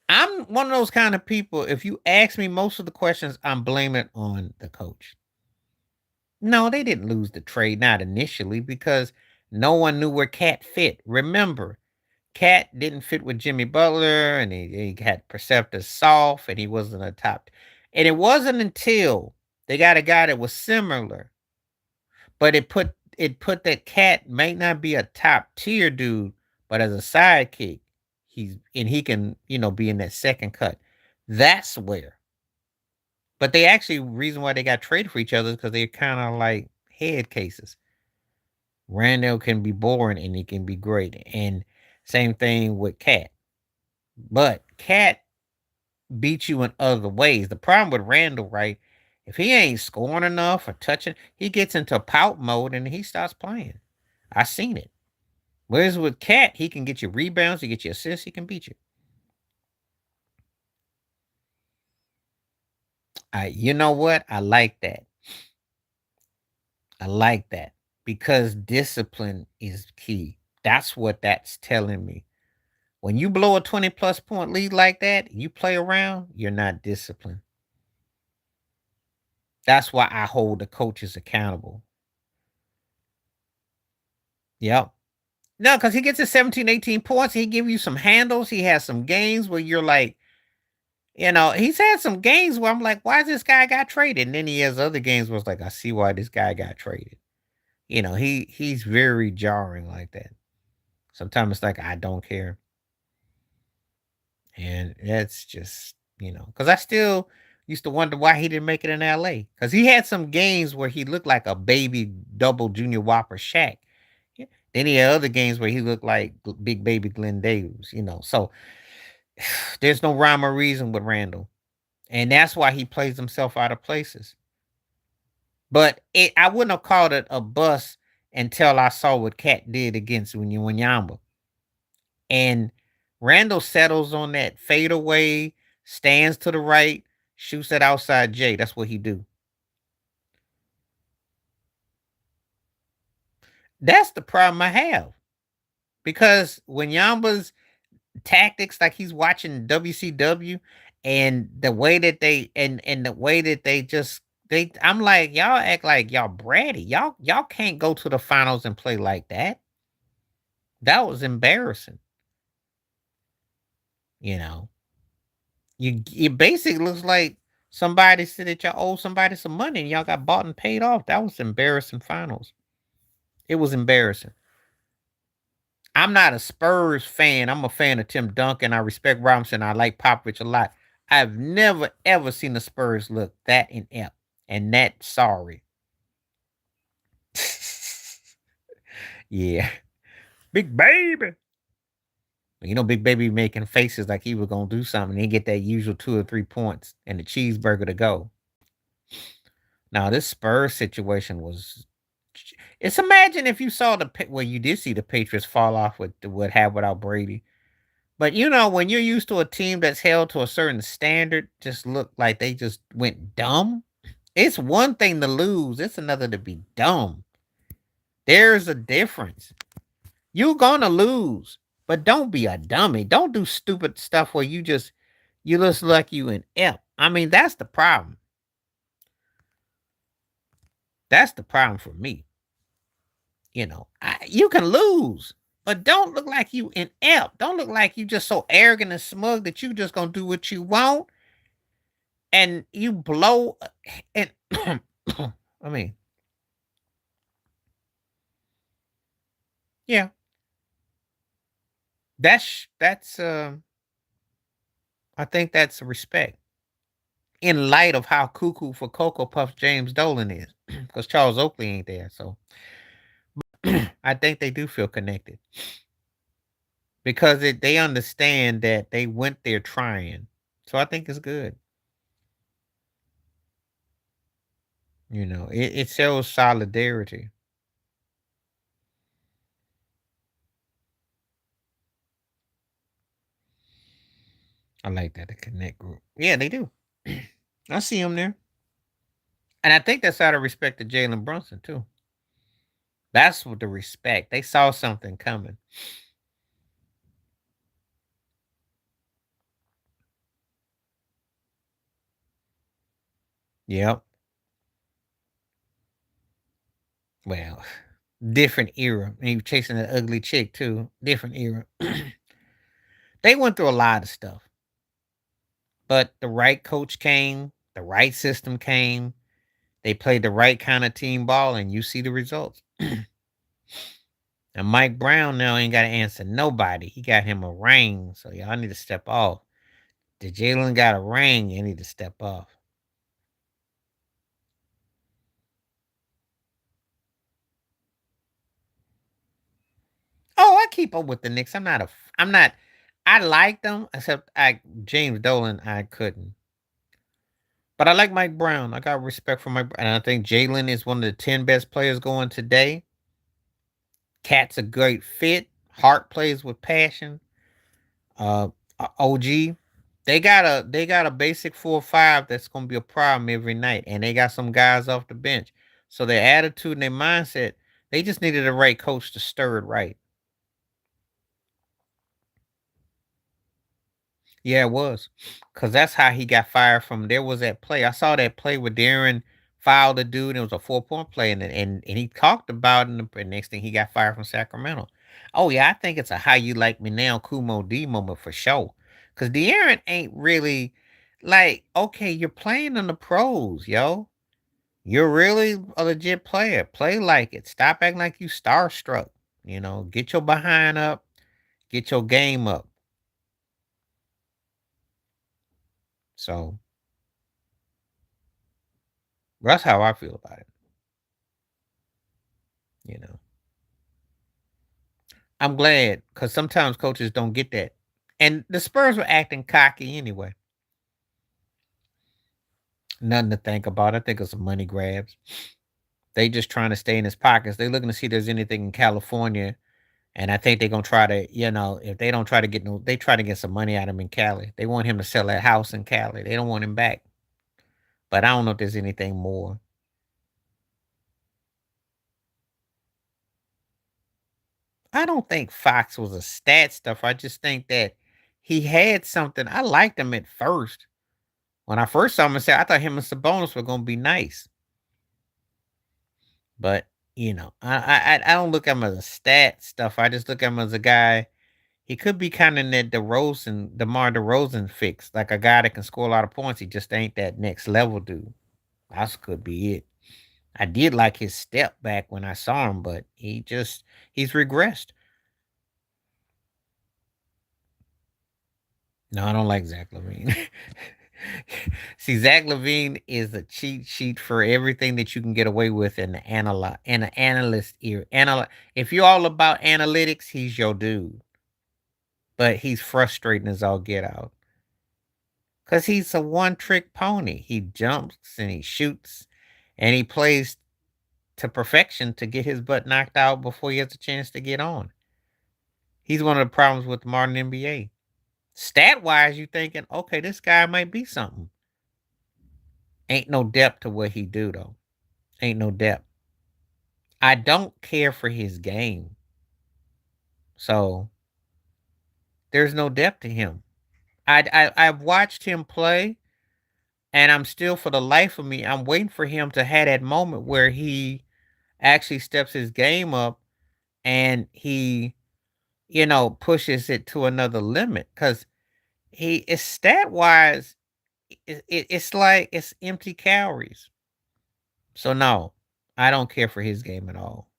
I'm one of those kind of people. If you ask me most of the questions, I'm blaming it on the coach. No, they didn't lose the trade, not initially, because no one knew where Cat fit. Remember, Cat didn't fit with Jimmy Butler, and he had Perceptor soft, and he wasn't a top. And it wasn't until they got a guy that was similar, but it put that Cat might not be a top tier dude, but as a sidekick, he can be in that second cut. That's where. But they actually reason why they got traded for each other is because they're kind of like head cases. Randall can be boring and he can be great, and same thing with Cat. But Cat beat you in other ways. The problem with Randall, right? If he ain't scoring enough or touching, he gets into pout mode and he starts playing. I seen it. Whereas with Cat, he can get you rebounds, he get you assists, he can beat you. You know what? I like that. I like that because discipline is key. That's what that's telling me. When you blow a 20 plus point lead like that, you play around, you're not disciplined. That's why I hold the coaches accountable. Yep. No, because he gets his 17, 18 points. He give you some handles. He has some games where you're like, he's had some games where I'm like, why this guy got traded? And then he has other games where it's like, I see why this guy got traded. He's very jarring like that. Sometimes it's like I don't care. And that's just, because I still used to wonder why he didn't make it in LA. Because he had some games where he looked like a baby double junior whopper Shaq. Yeah. Then he had other games where he looked like big baby Glenn Davis. So there's no rhyme or reason with Randall. And that's why he plays himself out of places. But I wouldn't have called it a bust until I saw what Cat did against Wanyamba. And Randall settles on that fadeaway, stands to the right, shoots that outside J. That's what he do. That's the problem I have. Because Wanyamba's tactics, like he's watching WCW, and the way that they just I'm like, y'all act like y'all bratty. Y'all can't go to the finals and play like that. That was embarrassing. You know. It basically looks like somebody said that y'all owe somebody some money and y'all got bought and paid off. That was embarrassing finals. It was embarrassing. I'm not a Spurs fan. I'm a fan of Tim Duncan. I respect Robinson. I like Popovich a lot. I've never ever seen the Spurs look that inept and that sorry. Yeah. Big baby. Big baby making faces like he was gonna do something. And he get that usual 2 or 3 points and the cheeseburger to go. Now this Spurs situation was. It's imagine if you saw you did see the Patriots fall off with what happened without Brady. But when you're used to a team that's held to a certain standard, just look like they just went dumb. It's one thing to lose, it's another to be dumb. There's a difference. You're gonna lose, but don't be a dummy. Don't do stupid stuff where you just like you an F. I mean, that's the problem. That's the problem for me. You can lose, but don't look like you inept. Don't look like you just so arrogant and smug that you just gonna do what you want and you blow. And I mean, yeah, that's. I think that's respect in light of how cuckoo for Cocoa Puff James Dolan is, because Charles Oakley ain't there. So I think they do feel connected because they understand that they went there trying. So I think it's good. It shows solidarity. I like that, the connect group. Yeah, they do. I see them there. And I think that's out of respect to Jalen Brunson, too. That's what the respect. They saw something coming. Yep. Well, different era. And he was chasing an ugly chick, too. Different era. They went through a lot of stuff. But the right coach came, the right system came. They played the right kind of team ball, and you see the results. And Mike Brown now ain't got to answer nobody. He got him a ring, so y'all need to step off. The Jalen got a ring, you need to step off. Oh, I keep up with the Knicks. I'm not. I like them, except James Dolan. I couldn't. But I like Mike Brown. I got respect for Mike, and I think Jalen is one of the 10 best players going today. Cat's a great fit. Hart plays with passion. Uh, OG. They got a basic 4-5 that's gonna be a problem every night, and they got some guys off the bench. So their attitude and their mindset, they just needed a right coach to stir it right. Yeah, it was. Cause that's how he got fired from. There was that play. I saw that play with Darren fouled the dude. And it was a 4-point play, and he talked about it. And the next thing, he got fired from Sacramento. Oh yeah, I think it's a how you like me now, Kumo D moment for sure. Cause De'Aaron ain't really like okay. You're playing in the pros, yo. You're really a legit player. Play like it. Stop acting like you starstruck. You know, get your behind up. Get your game up. So that's how I feel about it. You know, I'm glad because sometimes coaches don't get that. And the Spurs were acting cocky anyway. Nothing to think about. I think it's some money grabs. They just trying to stay in his pockets. They looking to see if there's anything in California. And I think they're gonna try to, if they don't try to get no, they try to get some money out of him in Cali. They want him to sell that house in Cali. They don't want him back. But I don't know if there's anything more. I don't think Fox was a stat stuff. I just think that he had something. I liked him at first. When I first saw him, I thought him and Sabonis were gonna be nice. But I don't look at him as a stat stuff. I just look at him as a guy. He could be kind of in that DeMar DeRozan fix, like a guy that can score a lot of points. He just ain't that next level dude. That could be it. I did like his step back when I saw him, but he's regressed. No, I don't like Zach Levine. See, Zach Levine is a cheat sheet for everything that you can get away with in the analyst ear. If you're all about analytics, he's your dude. But he's frustrating as all get out. Cause he's a one trick pony. He jumps and he shoots and he plays to perfection to get his butt knocked out before he has a chance to get on. He's one of the problems with the modern NBA. Stat wise, you thinking, okay, this guy might be something. Ain't no depth to what he do though. Ain't no depth. I don't care for his game. So there's no depth to him. I've watched him play, and I'm still for the life of me, I'm waiting for him to have that moment where he actually steps his game up and he, pushes it to another limit. Cause he is stat wise, it's like it's empty calories. So no, I don't care for his game at all.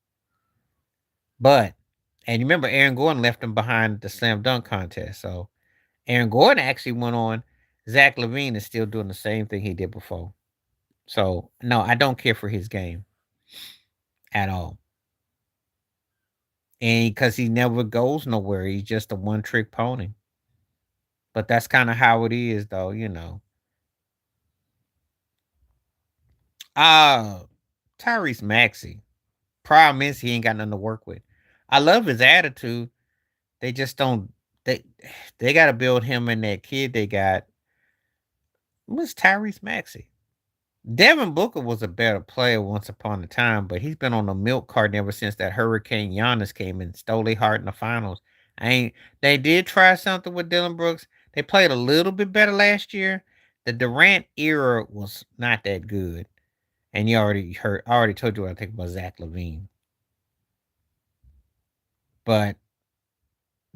But and you remember Aaron Gordon left him behind the slam dunk contest. So Aaron Gordon actually went on. Zach Levine is still doing the same thing he did before. So no, I don't care for his game at all. And because he never goes nowhere, he's just a one trick pony. But that's kind of how it is, though. Uh Tyrese Maxey. Problem is he ain't got nothing to work with. I love his attitude. They just don't they they gotta build him and that kid they got. What's Tyrese Maxey? Devin Booker was a better player once upon a time, but he's been on the milk carton ever since that Hurricane Giannis came and stole their heart in the finals. I ain't They did try something with Dylan Brooks. They played a little bit better last year. The Durant era was not that good. And I already told you what I think about Zach Levine. But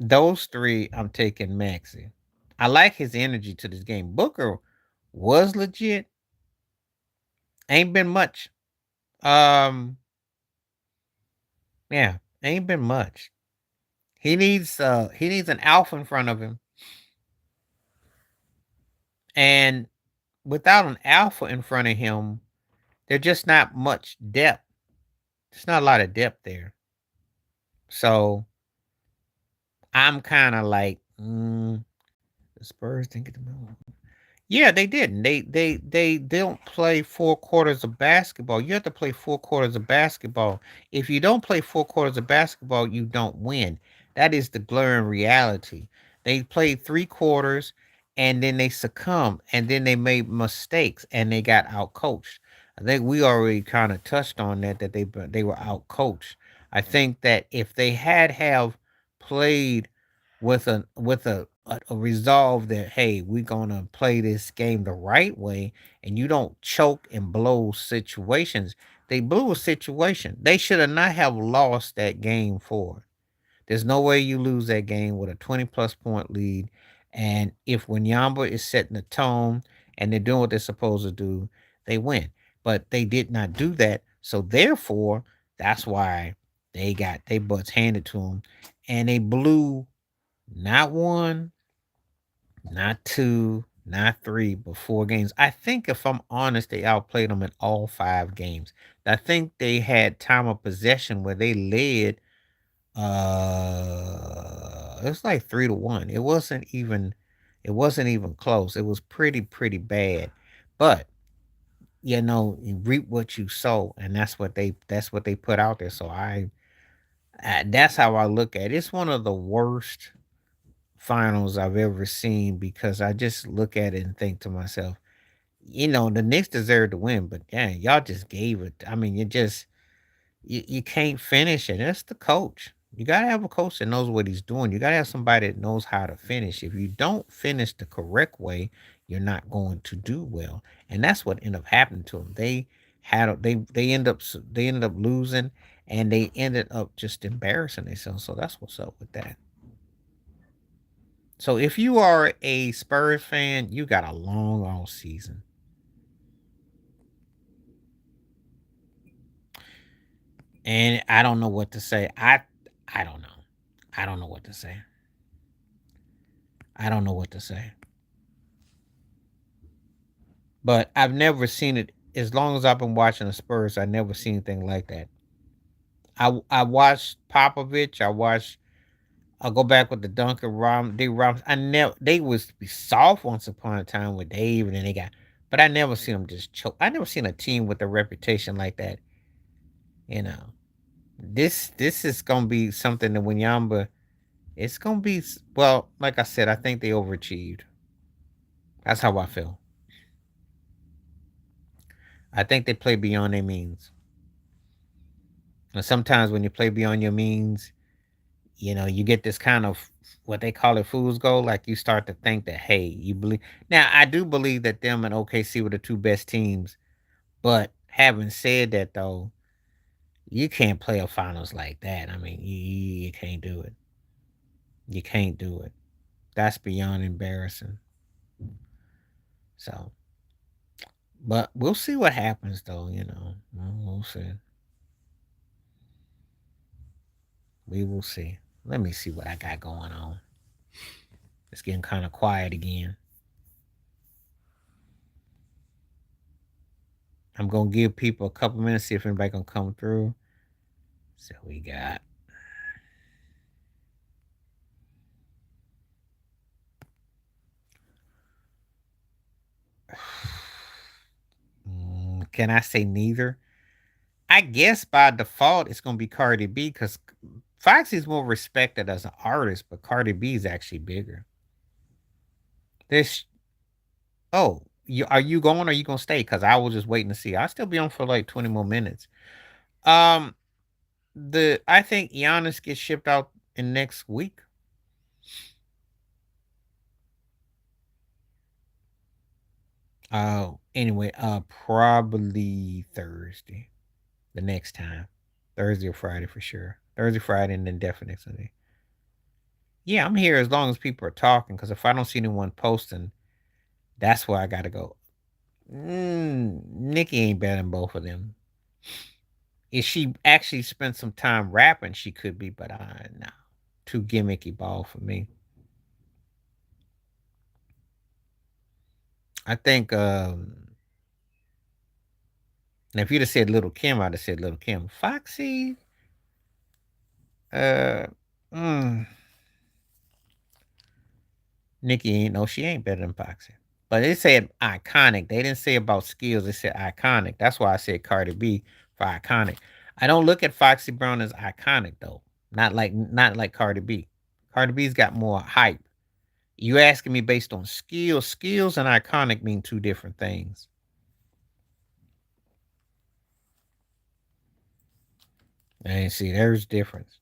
those three, I'm taking Maxi. I like his energy to this game. Booker was legit. Ain't been much. Um, yeah, ain't been much. He needs an alpha in front of him. And without an alpha in front of him, there's just not much depth. There's not a lot of depth there. So I'm kind of like, the Spurs didn't get the move. Yeah, they didn't. They don't play 4 quarters of basketball. You have to play 4 quarters of basketball. If you don't play 4 quarters of basketball, you don't win. That is the glaring reality. They played 3 quarters and then they succumbed and then they made mistakes and they got out coached. I think we already kind of touched on that they were out coached. I think that if they had have played with a resolve that, hey, we're gonna play this game the right way, and you don't choke and blow situations. They blew a situation. They should have not have lost that game for it. There's no way you lose that game with a 20 plus point lead. And if Wanyamba is setting the tone and they're doing what they're supposed to do, they win. But they did not do that. So therefore, that's why they got their butts handed to them. And they blew not one, not two, not three, but four games. I think if I'm honest, they outplayed them in all five games. I think they had time of possession where they led it was like 3-1. It wasn't even close. It was pretty bad. But you reap what you sow, and that's what they put out there. So that's how I look at it. It's one of the worst finals I've ever seen because I just look at it and think to myself, the Knicks deserve to win, but yeah, y'all just gave it. I mean, you can't finish it. That's the coach. You gotta have a coach that knows what he's doing. You gotta have somebody that knows how to finish. If you don't finish the correct way, you're not going to do well. And that's what ended up happening to them. They ended up losing, and they ended up just embarrassing themselves. So that's what's up with that. So if you are a Spurs fan, you got a long season. And I don't know what to say. I don't know. I don't know what to say. I don't know what to say. But I've never seen it as long as I've been watching the Spurs. I never seen anything like that. I watched Popovich. I'll go back with the Duncan Dave Robinson. I never they was be soft once upon a time with Dave, and then but I never seen them just choke. I never seen a team with a reputation like that. You know, this is gonna be something that when Yamba, it's gonna be well. Like I said, I think they overachieved. That's how I feel. I think they play beyond their means. And sometimes when you play beyond your means, you get this kind of what they call it fool's gold. Like you start to think that, hey, you believe. Now, I do believe that them and OKC were the two best teams. But having said that, though, you can't play a finals like that. I mean, you can't do it. You can't do it. That's beyond embarrassing. So, but we'll see what happens, though. We'll see. We will see. Let me see what I got going on. It's getting kind of quiet again. I'm gonna give people a couple minutes, see if anybody gonna come through. So we got can I say neither? I guess by default it's gonna be Cardi B because Foxy's more respected as an artist, but Cardi B is actually bigger. This are you going or are you gonna stay? Because I was just waiting to see. I'll still be on for like 20 more minutes. Um I think Giannis gets shipped out in next week. Anyway, probably Thursday. The next time. Thursday or Friday for sure. Thursday, Friday, and then definitely Sunday. Yeah, I'm here as long as people are talking. Because if I don't see anyone posting, that's where I gotta go. Nikki ain't better than both of them. If she actually spent some time rapping, she could be, but no, too gimmicky ball for me. I think now if you'd have said Little Kim, I'd have said Little Kim. Foxy, uh, mm, Nikki ain't no, she ain't better than Foxy. But they said iconic. They didn't say about skills. They said iconic. That's why I said Cardi B for iconic. I don't look at Foxy Brown as iconic though. Not like Cardi B. Cardi B's got more hype. You asking me based on skills? Skills and iconic mean two different things. And see, there's difference.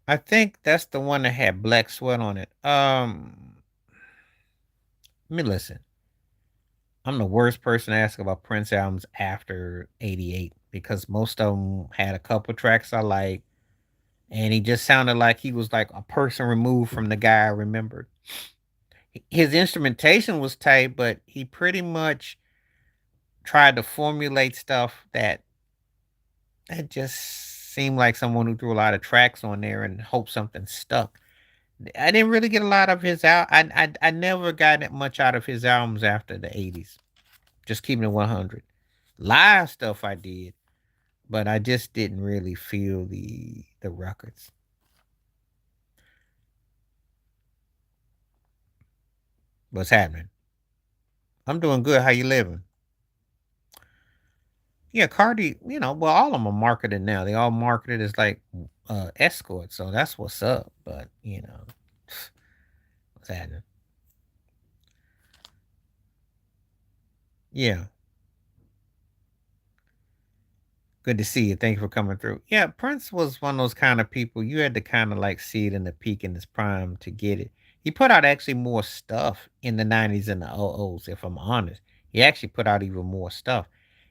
I think that's the one that had black sweat on it. Let me listen. I'm the worst person to ask about Prince albums after '88 because most of them had a couple tracks I like, and he just sounded like he was like a person removed from the guy I remembered. His instrumentation was tight, but he pretty much tried to formulate stuff that just seemed like someone who threw a lot of tracks on there and hoped something stuck. I didn't really get a lot of his I never got that much out of his albums after the '80s. Just keeping it 100. Live stuff I did, but I just didn't really feel the records. What's happening? I'm doing good. How you living? Yeah, Cardi. Well, all of them are marketed now. They all marketed as like escorts, so that's what's up. But what's happening? Yeah, good to see you. Thank you for coming through. Yeah, Prince was one of those kind of people you had to kind of like see it in the peak in his prime to get it. He put out actually more stuff in the '90s and the '00s. If I'm honest, he actually put out even more stuff.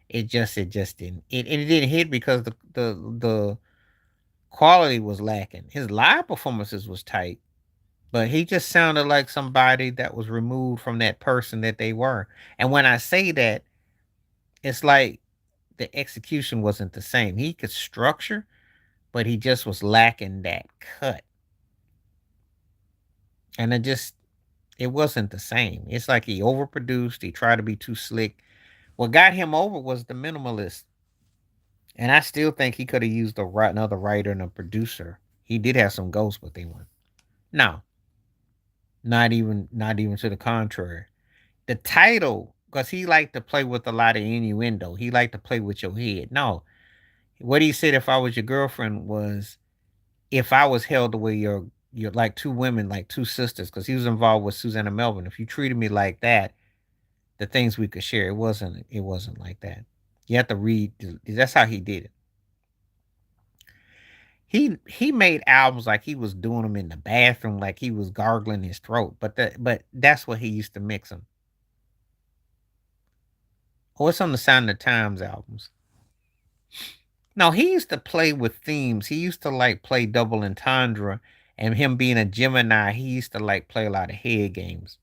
It just didn't. It didn't hit because the quality was lacking. His live performances was tight, but he just sounded like somebody that was removed from that person that they were. And when I say that, it's like the execution wasn't the same. He could structure, but he just was lacking that cut. And it wasn't the same. It's like he overproduced, he tried to be too slick. What got him over was the minimalist. And I still think he could have used another writer and a producer. He did have some ghosts, but they weren't. No, not even to the contrary. The title, because he liked to play with a lot of innuendo. He liked to play with your head. No, what he said, if I was your girlfriend, was if I was held the way you're like two women, like two sisters, because he was involved with Susanna Melvin. If you treated me like that, the things we could share, it wasn't like that. You have to read. That's how he did it. He made albums like he was doing them in the bathroom, like he was gargling his throat. But that's what he used to mix them. Oh, it's on the Sound of the Times albums. No, he used to play with themes. He used to like play double entendre, and him being a Gemini, he used to like play a lot of head games.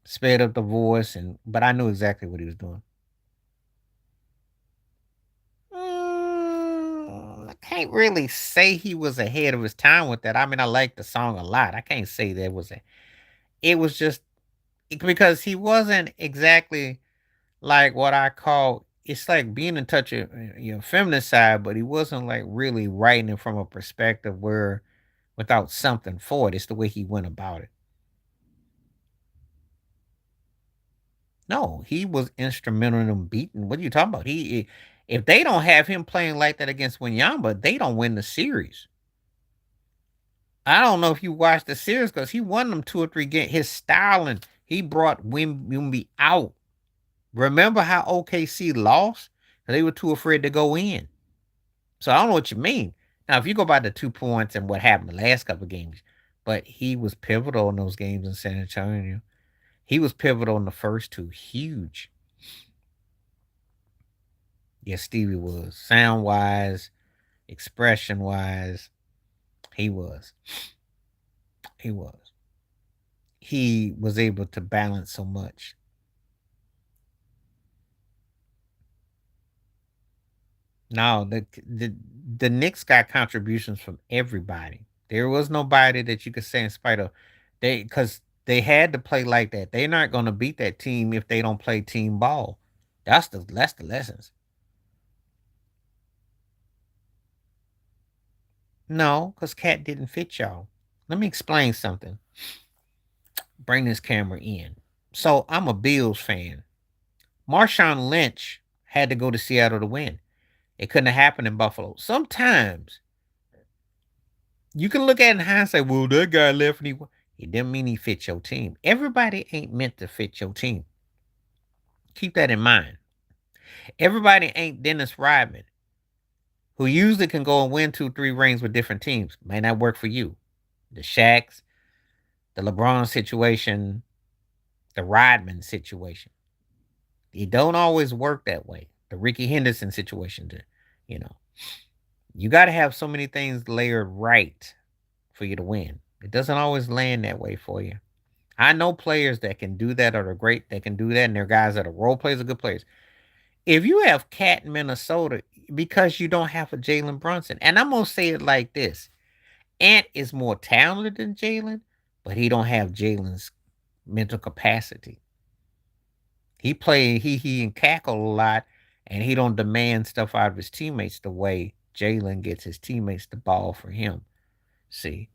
Sped up the voice, but I knew exactly what he was doing. I can't really say he was ahead of his time with that. I mean, I like the song a lot. I can't say that was a. It was just because he wasn't exactly like what I call. It's like being in touch with your feminine side, but he wasn't like really writing it from a perspective where without something for it. It's the way he went about it. No, he was instrumental in them beating. What are you talking about? If they don't have him playing like that against Winyamba, they don't win the series. I don't know if you watched the series because he won them 2 or 3 games. His styling, he brought Wimby out. Remember how OKC lost? They were too afraid to go in. So I don't know what you mean. Now, if you go by the 2 points and what happened the last couple of games, but he was pivotal in those games in San Antonio. He was pivotal in the first two. Huge. Yes, Stevie was. Sound wise, expression wise, he was. He was. He was able to balance so much. No, the Knicks got contributions from everybody. There was nobody that you could say in spite of because they had to play like that. They're not going to beat that team if they don't play team ball. That's the lessons. No, because Cat didn't fit y'all. Let me explain something. Bring this camera in. So I'm a Bills fan. Marshawn Lynch had to go to Seattle to win. It couldn't have happened in Buffalo. Sometimes you can look at it in hindsight, well, that guy left and he didn't mean he fit your team. Everybody ain't meant to fit your team. Keep that in mind. Everybody ain't Dennis Rodman, who usually can go and win 2, 3 rings with different teams. May not work for you. The Shaqs, the LeBron situation, the Rodman situation. It don't always work that way. The Ricky Henderson situation, you know, you got to have so many things layered right for you to win. It doesn't always land that way for you. I know players that can do that or are great that can do that, and they're guys that are role players or good players. If you have Cat in Minnesota because you don't have a Jalen Brunson, and I'm gonna say it like this: Ant is more talented than Jalen, but he don't have Jalen's mental capacity. He and cackle a lot, and he don't demand stuff out of his teammates the way Jalen gets his teammates the ball for him. See,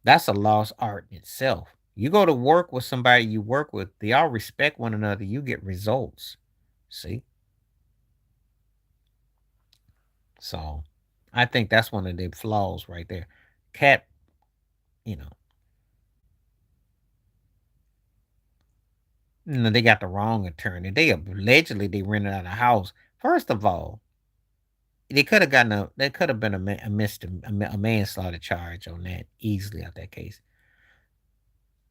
that's a lost art in itself. You go to work with somebody you work with, they all respect one another, you get results. See? So I think that's one of the flaws right there. Cat, you know, they got the wrong attorney. They allegedly they rented out a house. First of all, they could have gotten a there could have been a manslaughter charge on that easily out that case.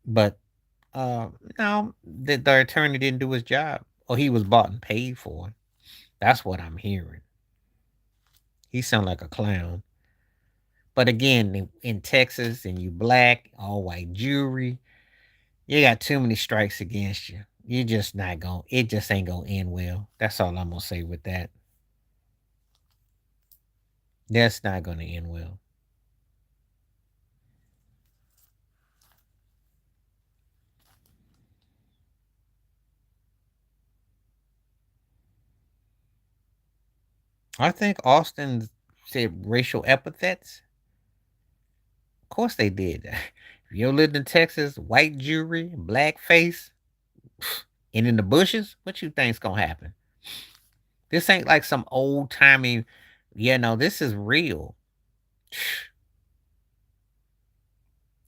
But no, the attorney didn't do his job. Or he was bought and paid for. That's what I'm hearing. He sound like a clown. But again, in Texas and you black, all white jury, you got too many strikes against you. You just not going it just ain't gonna end well. That's all I'm gonna say with that. That's not gonna end well. I think Austin said racial epithets. Of course they did. If you lived in Texas, white jury, black face, and in the bushes, what you think's gonna happen? This ain't like some old timey, this is real.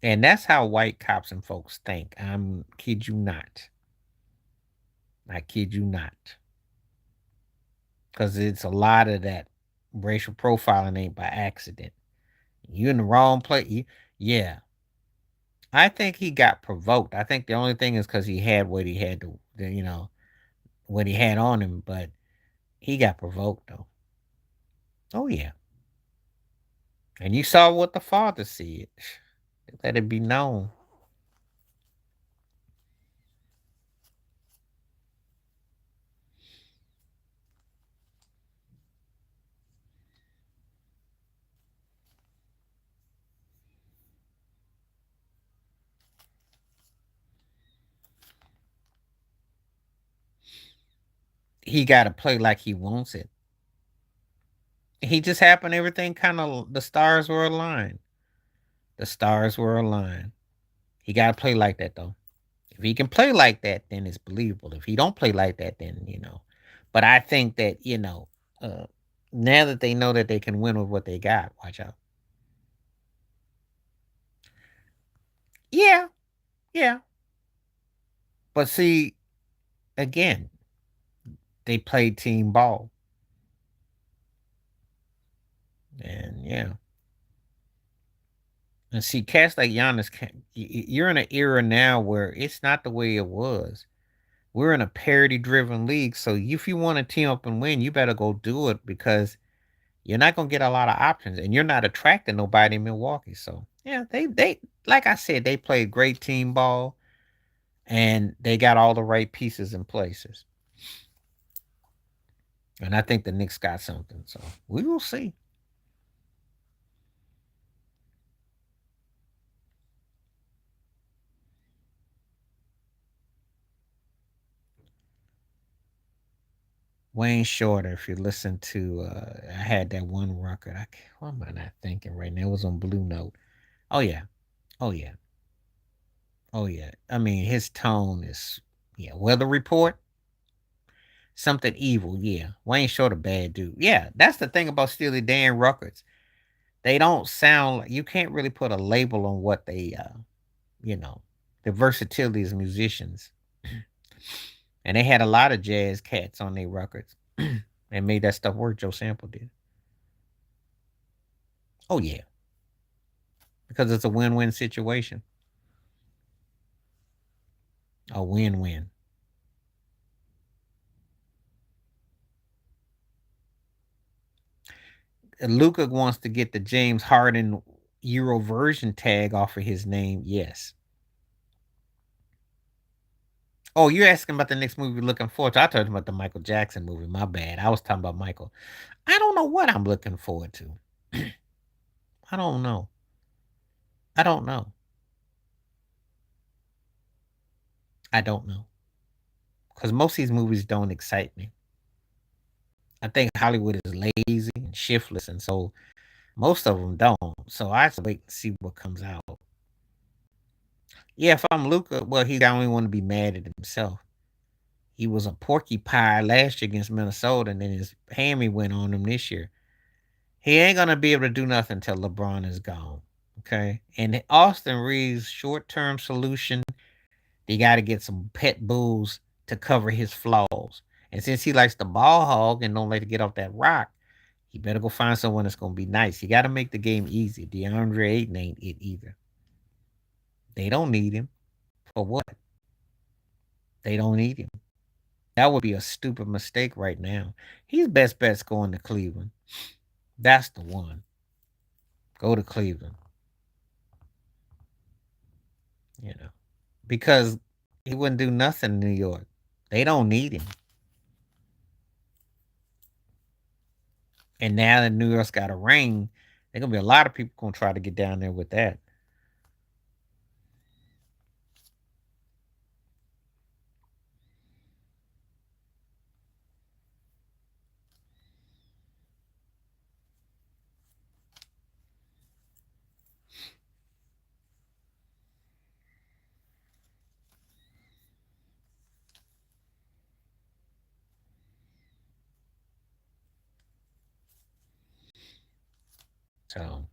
And that's how white cops and folks think. I'm kid you not. I kid you not. Because it's a lot of that racial profiling ain't by accident. You in the wrong place. Yeah. I think he got provoked. I think the only thing is because he had what he had what he had on him, but he got provoked though. Oh yeah. And you saw what the father said. Let it be known. He got to play like he wants it. He just happened, everything kind of, the stars were aligned. The stars were aligned. He got to play like that, though. If he can play like that, then it's believable. If he don't play like that, then. But I think that, uh, now that they know that they can win with what they got, watch out. Yeah, yeah. But see, again, they played team ball. And yeah. And see, cats like Giannis, you're in an era now where it's not the way it was. We're in a parity-driven league, so if you want to team up and win, you better go do it because you're not gonna get a lot of options, and you're not attracting nobody in Milwaukee. So yeah, they like I said, they played great team ball, and they got all the right pieces in places. And I think the Knicks got something. So we will see. Wayne Shorter, if you listen to, I had that one record. What am I not thinking right now? It was on Blue Note. Oh yeah, oh yeah, oh yeah. I mean, his tone is, yeah. Weather Report, something evil. Yeah, Wayne Shorter, bad dude. Yeah, that's the thing about Steely Dan records. They don't sound like, you can't really put a label on what they, you know, the versatility as musicians. And they had a lot of jazz cats on their records and made that stuff work. Joe Sample did. Oh yeah, because it's a win-win situation. A win-win. Luca wants to get the James Harden Euro version tag off of his name. Yes. Oh, you're asking about the next movie we're looking forward to. I told you about the Michael Jackson movie. My bad. I was talking about Michael. I don't know what I'm looking forward to. I don't know. I don't know. I don't know. Because most of these movies don't excite me. I think Hollywood is lazy and shiftless, and so most of them don't. So I have to wait and see what comes out. Yeah, if I'm Luca, well, he don't even want to be mad at himself. He was a porky pie last year against Minnesota, and then his hammy went on him this year. He ain't gonna be able to do nothing until LeBron is gone. Okay, and Austin Reeves' short-term solution, they got to get some pet bulls to cover his flaws. And since he likes the ball hog and don't like to get off that rock, he better go find someone that's gonna be nice. You got to make the game easy. DeAndre Ayton ain't it either. They don't need him for what? They don't need him. That would be a stupid mistake right now. He's best bet's going to Cleveland. That's the one. Go to Cleveland. You know, because he wouldn't do nothing in New York. They don't need him. And now that New York's got a ring, there's gonna be a lot of people gonna try to get down there with that. So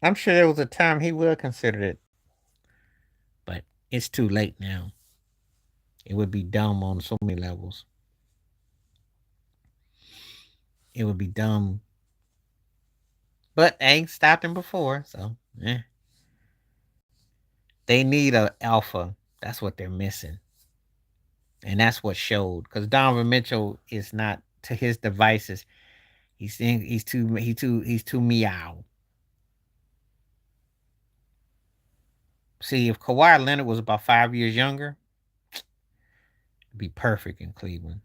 I'm sure there was a time he will consider it, but it's too late now. It would be dumb on so many levels. It would be dumb, but I ain't stopped him before, so they need a alpha. That's what they're missing, and that's what showed. Because Donovan Mitchell is not to his devices. He's too meow. See, if Kawhi Leonard was about 5 years younger, it'd be perfect in Cleveland.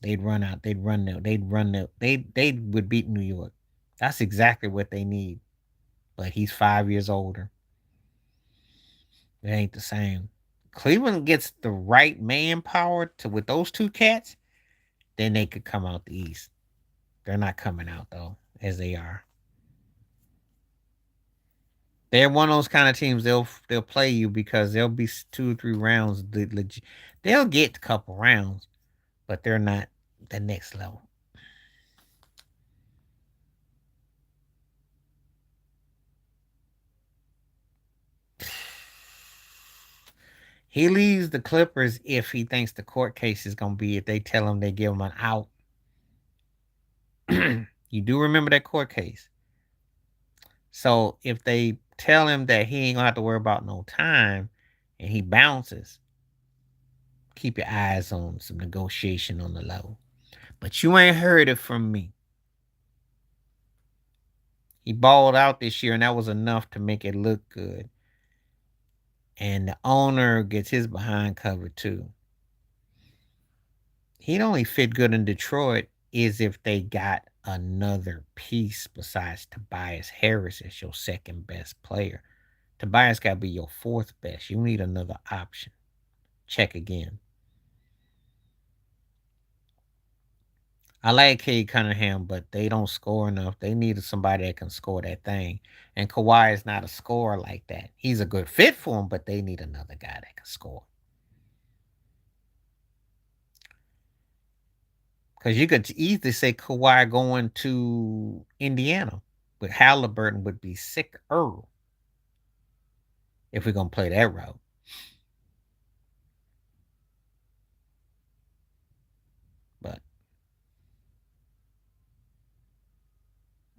They'd run out. They'd run the. They'd run the. They would beat New York. That's exactly what they need. But he's 5 years older. It ain't the same. Cleveland gets the right manpower to with those two cats, then they could come out the East. They're not coming out though, as they are. They're one of those kind of teams. They'll play you because they'll be 2 or 3 rounds. They'll get a couple rounds, but they're not the next level. He leaves the Clippers if he thinks the court case is gonna be if they tell him they give him an out. You do remember that court case. So if they tell him that he ain't gonna have to worry about no time and he bounces, keep your eyes on some negotiation on the low. But you ain't heard it from me. He balled out this year and that was enough to make it look good. And the owner gets his behind covered too. He'd only fit good in Detroit is if they got another piece besides Tobias Harris as your second best player. Tobias got to be your fourth best. You need another option. Check again. I like Cade Cunningham, but they don't score enough. They needed somebody that can score that thing. And Kawhi is not a scorer like that. He's a good fit for him, but they need another guy that can score. Because you could easily say Kawhi going to Indiana, but Halliburton would be sicker if we're gonna play that route. But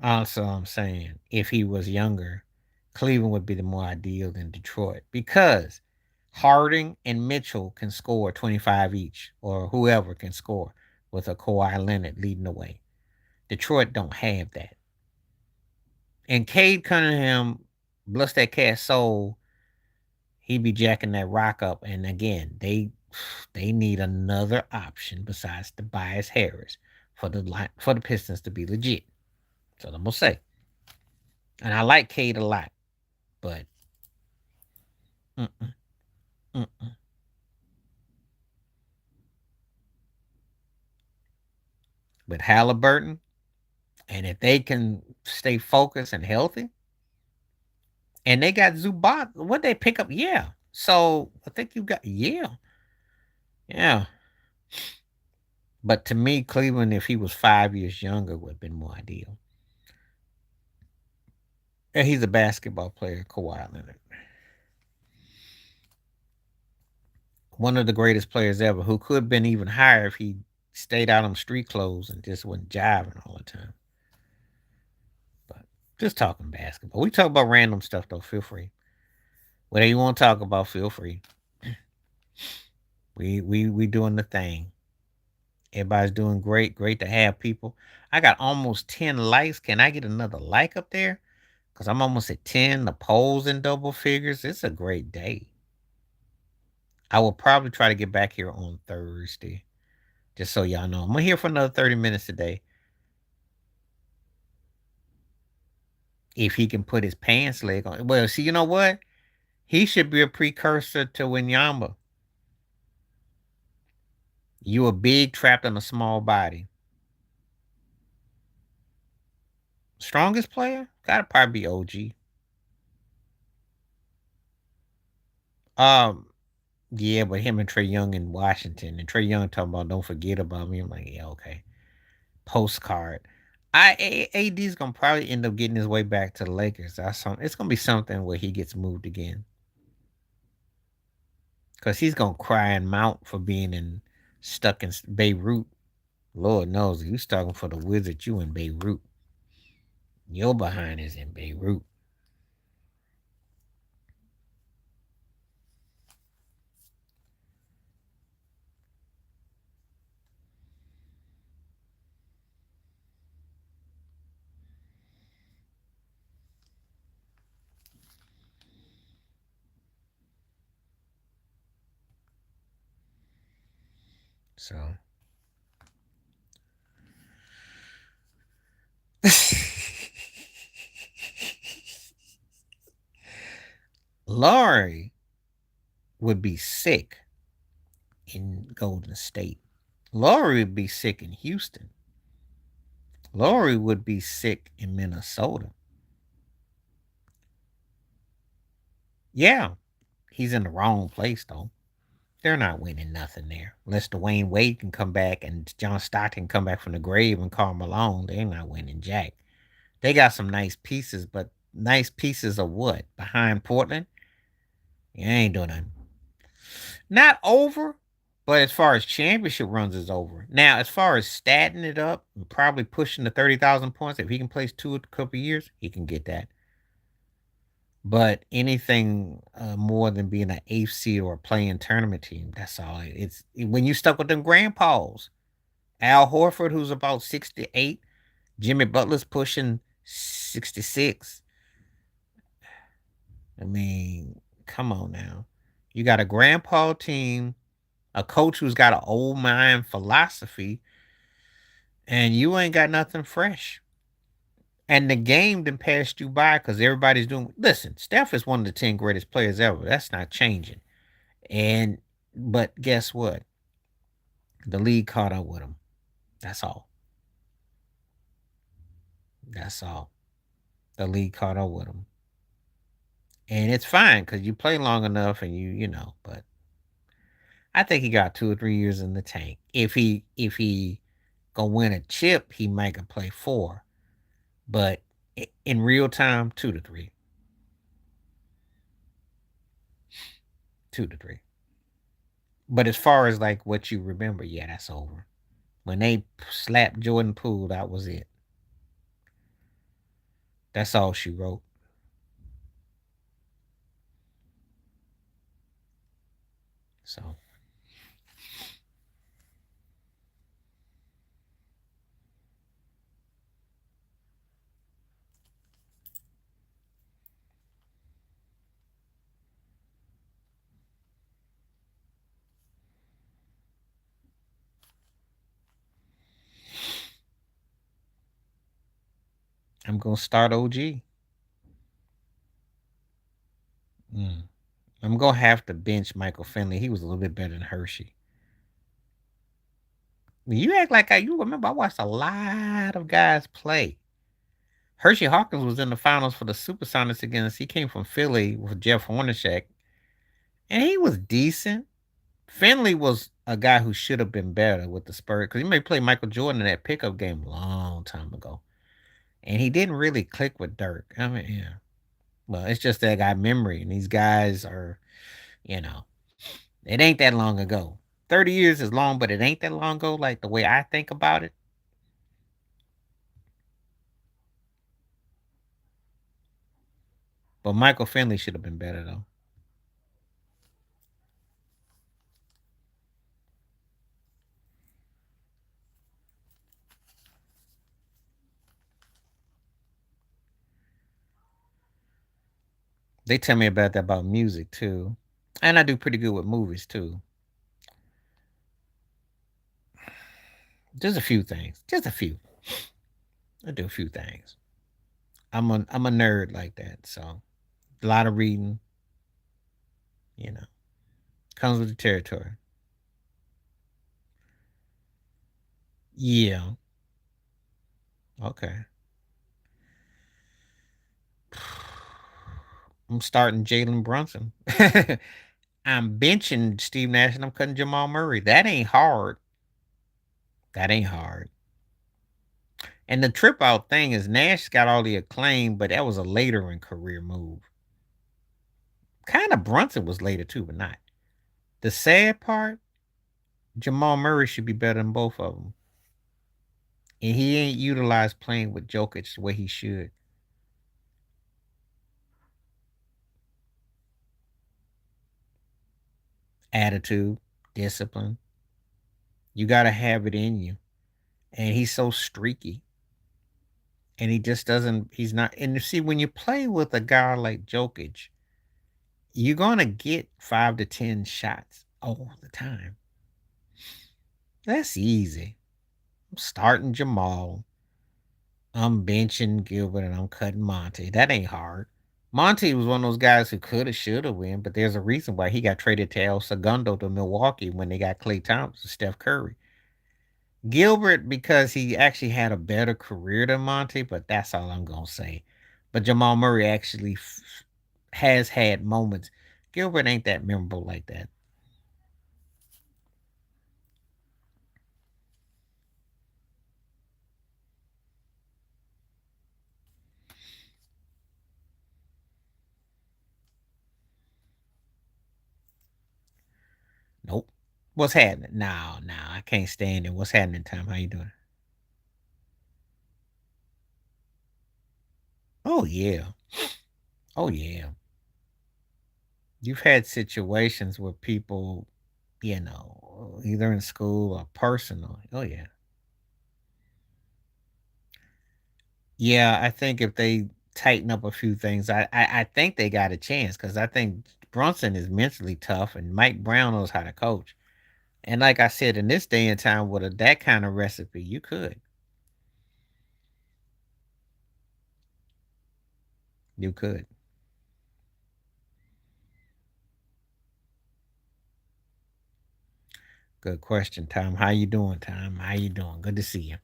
Also, I'm saying if he was younger, Cleveland would be the more ideal than Detroit because Harding and Mitchell can score 25 each, or whoever can score with a Kawhi Leonard leading the way. Detroit don't have that. And Cade Cunningham, bless that cat's soul, he be jacking that rock up. And again, they need another option besides Tobias Harris for the Pistons to be legit. So I'm gonna say. And I like Cade a lot, but mm-mm, mm-mm. But Halliburton, and if they can stay focused and healthy, and they got Zubac, what they pick up, yeah. So I think you got yeah. But to me, Cleveland, if he was 5 years younger, would have been more ideal. And he's a basketball player, Kawhi Leonard. One of the greatest players ever, who could have been even higher if he stayed out on street clothes and just wasn't jiving all the time. But just talking basketball. We talk about random stuff though. Feel free. Whatever you want to talk about, feel free. We doing the thing. Everybody's doing great. Great to have people. I got almost 10 likes. Can I get another like up there? Because I'm almost at 10. The polls in double figures. It's a great day. I will probably try to get back here on Thursday. Just so y'all know. I'm here for another 30 minutes today. If he can put his pants leg on. Well, see, you know what? He should be a precursor to Winyama. You a big trapped in a small body. Strongest player? Gotta probably be OG. Um, yeah, but him and Trey Young in Washington, and Trey Young talking about don't forget about me. I'm like, yeah, okay. Postcard. AD's gonna probably end up getting his way back to the Lakers. It's gonna be something where he gets moved again. Cause he's gonna cry and mount for being stuck in Beirut. Lord knows you stuck for the Wizards, you in Beirut. Your behind is in Beirut. So Laurie would be sick in Golden State. Laurie would be sick in Houston. Laurie would be sick in Minnesota. Yeah, he's in the wrong place though. They're not winning nothing there. Unless Dwayne Wade can come back and John Stockton come back from the grave and Karl Malone, they're not winning jack. They got some nice pieces, but nice pieces of what? Behind Portland? You ain't doing nothing. Not over, but as far as championship runs is over. Now, as far as statting it up and probably pushing the 30,000 points, if he can place two a couple years, he can get that. But anything more than being an eighth seed or a playing tournament team, that's all. It's when you stuck with them grandpas. Al Horford, who's about 68, Jimmy Butler's pushing 66. I mean, come on now. You got a grandpa team, a coach who's got an old mind philosophy, and you ain't got nothing fresh. And the game then passed you by because everybody's doing. Listen, Steph is one of the 10 greatest players ever. That's not changing. And but guess what? The league caught up with him. That's all. That's all. The league caught up with him. And it's fine because you play long enough and but I think he got 2 or 3 years in the tank. If he gonna win a chip, he might can play four. But in real time, 2 to 3. 2 to 3. But as far as like what you remember, yeah, that's over. When they slapped Jordan Poole, that was it. That's all she wrote. So I'm gonna start OG. Mm. I'm gonna have to bench Michael Finley. He was a little bit better than Hershey. You act like you remember. I watched a lot of guys play. Hershey Hawkins was in the finals for the Supersonics against. He came from Philly with Jeff Hornacek, and he was decent. Finley was a guy who should have been better with the Spurs because he may play Michael Jordan in that pickup game a long time ago, and he didn't really click with Dirk. I mean, yeah. Well, it's just that guy memory, and these guys are, you know, it ain't that long ago. 30 years is long, but it ain't that long ago. Like the way I think about it. But Michael Finley should have been better though. They tell me about that about music too, and I do pretty good with movies too. Just a few things, just a few. I do a few things. I'm a nerd like that, so a lot of reading, you know, comes with the territory. Yeah. Okay. I'm starting Jalen Brunson. I'm benching Steve Nash and I'm cutting Jamal Murray. That ain't hard. That ain't hard. And the trip out thing is Nash got all the acclaim, but that was a later in career move. Kind of Brunson was later too, but not. The sad part, Jamal Murray should be better than both of them. And he ain't utilized playing with Jokic the way he should. Attitude, discipline. You got to have it in you. And he's so streaky. And he just doesn't, he's not. And you see, when you play with a guy like Jokic, you're going to get 5 to 10 shots all the time. That's easy. I'm starting Jamal. I'm benching Gilbert and I'm cutting Monty. That ain't hard. Monty was one of those guys who could have, should have win, but there's a reason why he got traded to El Segundo to Milwaukee when they got Clay Thompson, Steph Curry. Gilbert, because he actually had a better career than Monty, but that's all I'm gonna say. But Jamal Murray actually has had moments. Gilbert ain't that memorable like that. Nope. What's happening? No, I can't stand it. What's happening, Tom? How you doing? Oh yeah. Oh yeah. You've had situations where people, either in school or personal. Oh yeah. Yeah, I think if they tighten up a few things, I think they got a chance because I think Brunson is mentally tough and Mike Brown knows how to coach. And like I said, in this day and time with that kind of recipe, you could. You could. Good question, Tom. How you doing, Tom? How you doing? Good to see you.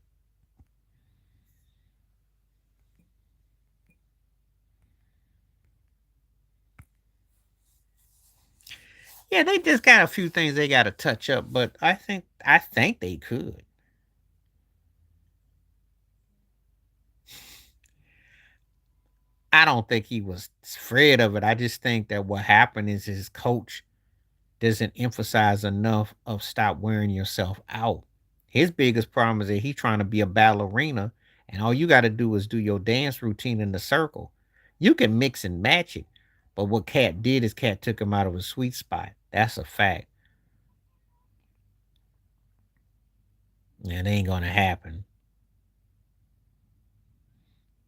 Yeah, they just got a few things they got to touch up, but I think they could. I don't think he was afraid of it. I just think that what happened is his coach doesn't emphasize enough of stop wearing yourself out. His biggest problem is that he's trying to be a ballerina And all you got to do is do your dance routine in the circle. You can mix and match it. But what Cat did is Cat took him out of a sweet spot. That's a fact. And it ain't going to happen.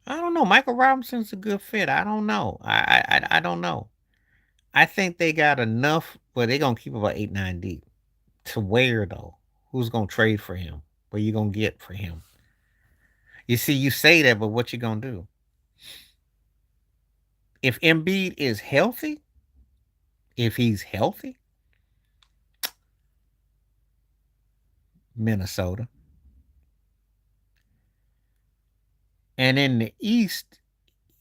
I don't know. Michael Robinson's a good fit. I don't know. I don't know. I think they got enough, but they're going to keep about 8, 9 deep. To where, though? Who's going to trade for him? What you going to get for him? You see, you say that, but what you going to do? If Embiid is healthy, if he's healthy, Minnesota. And in the East,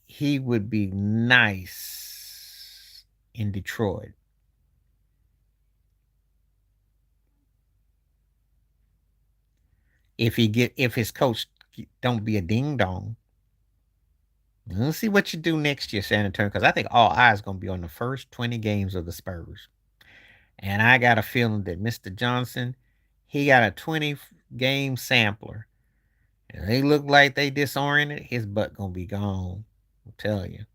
he would be nice in Detroit. If his coach don't be a ding dong. Let's see what you do next year, San Antonio, because I think all eyes gonna be on the first 20 games of the Spurs. And I got a feeling that Mr. Johnson, he got a 20 game sampler. And they look like they disoriented, his butt gonna be gone. I'm telling you.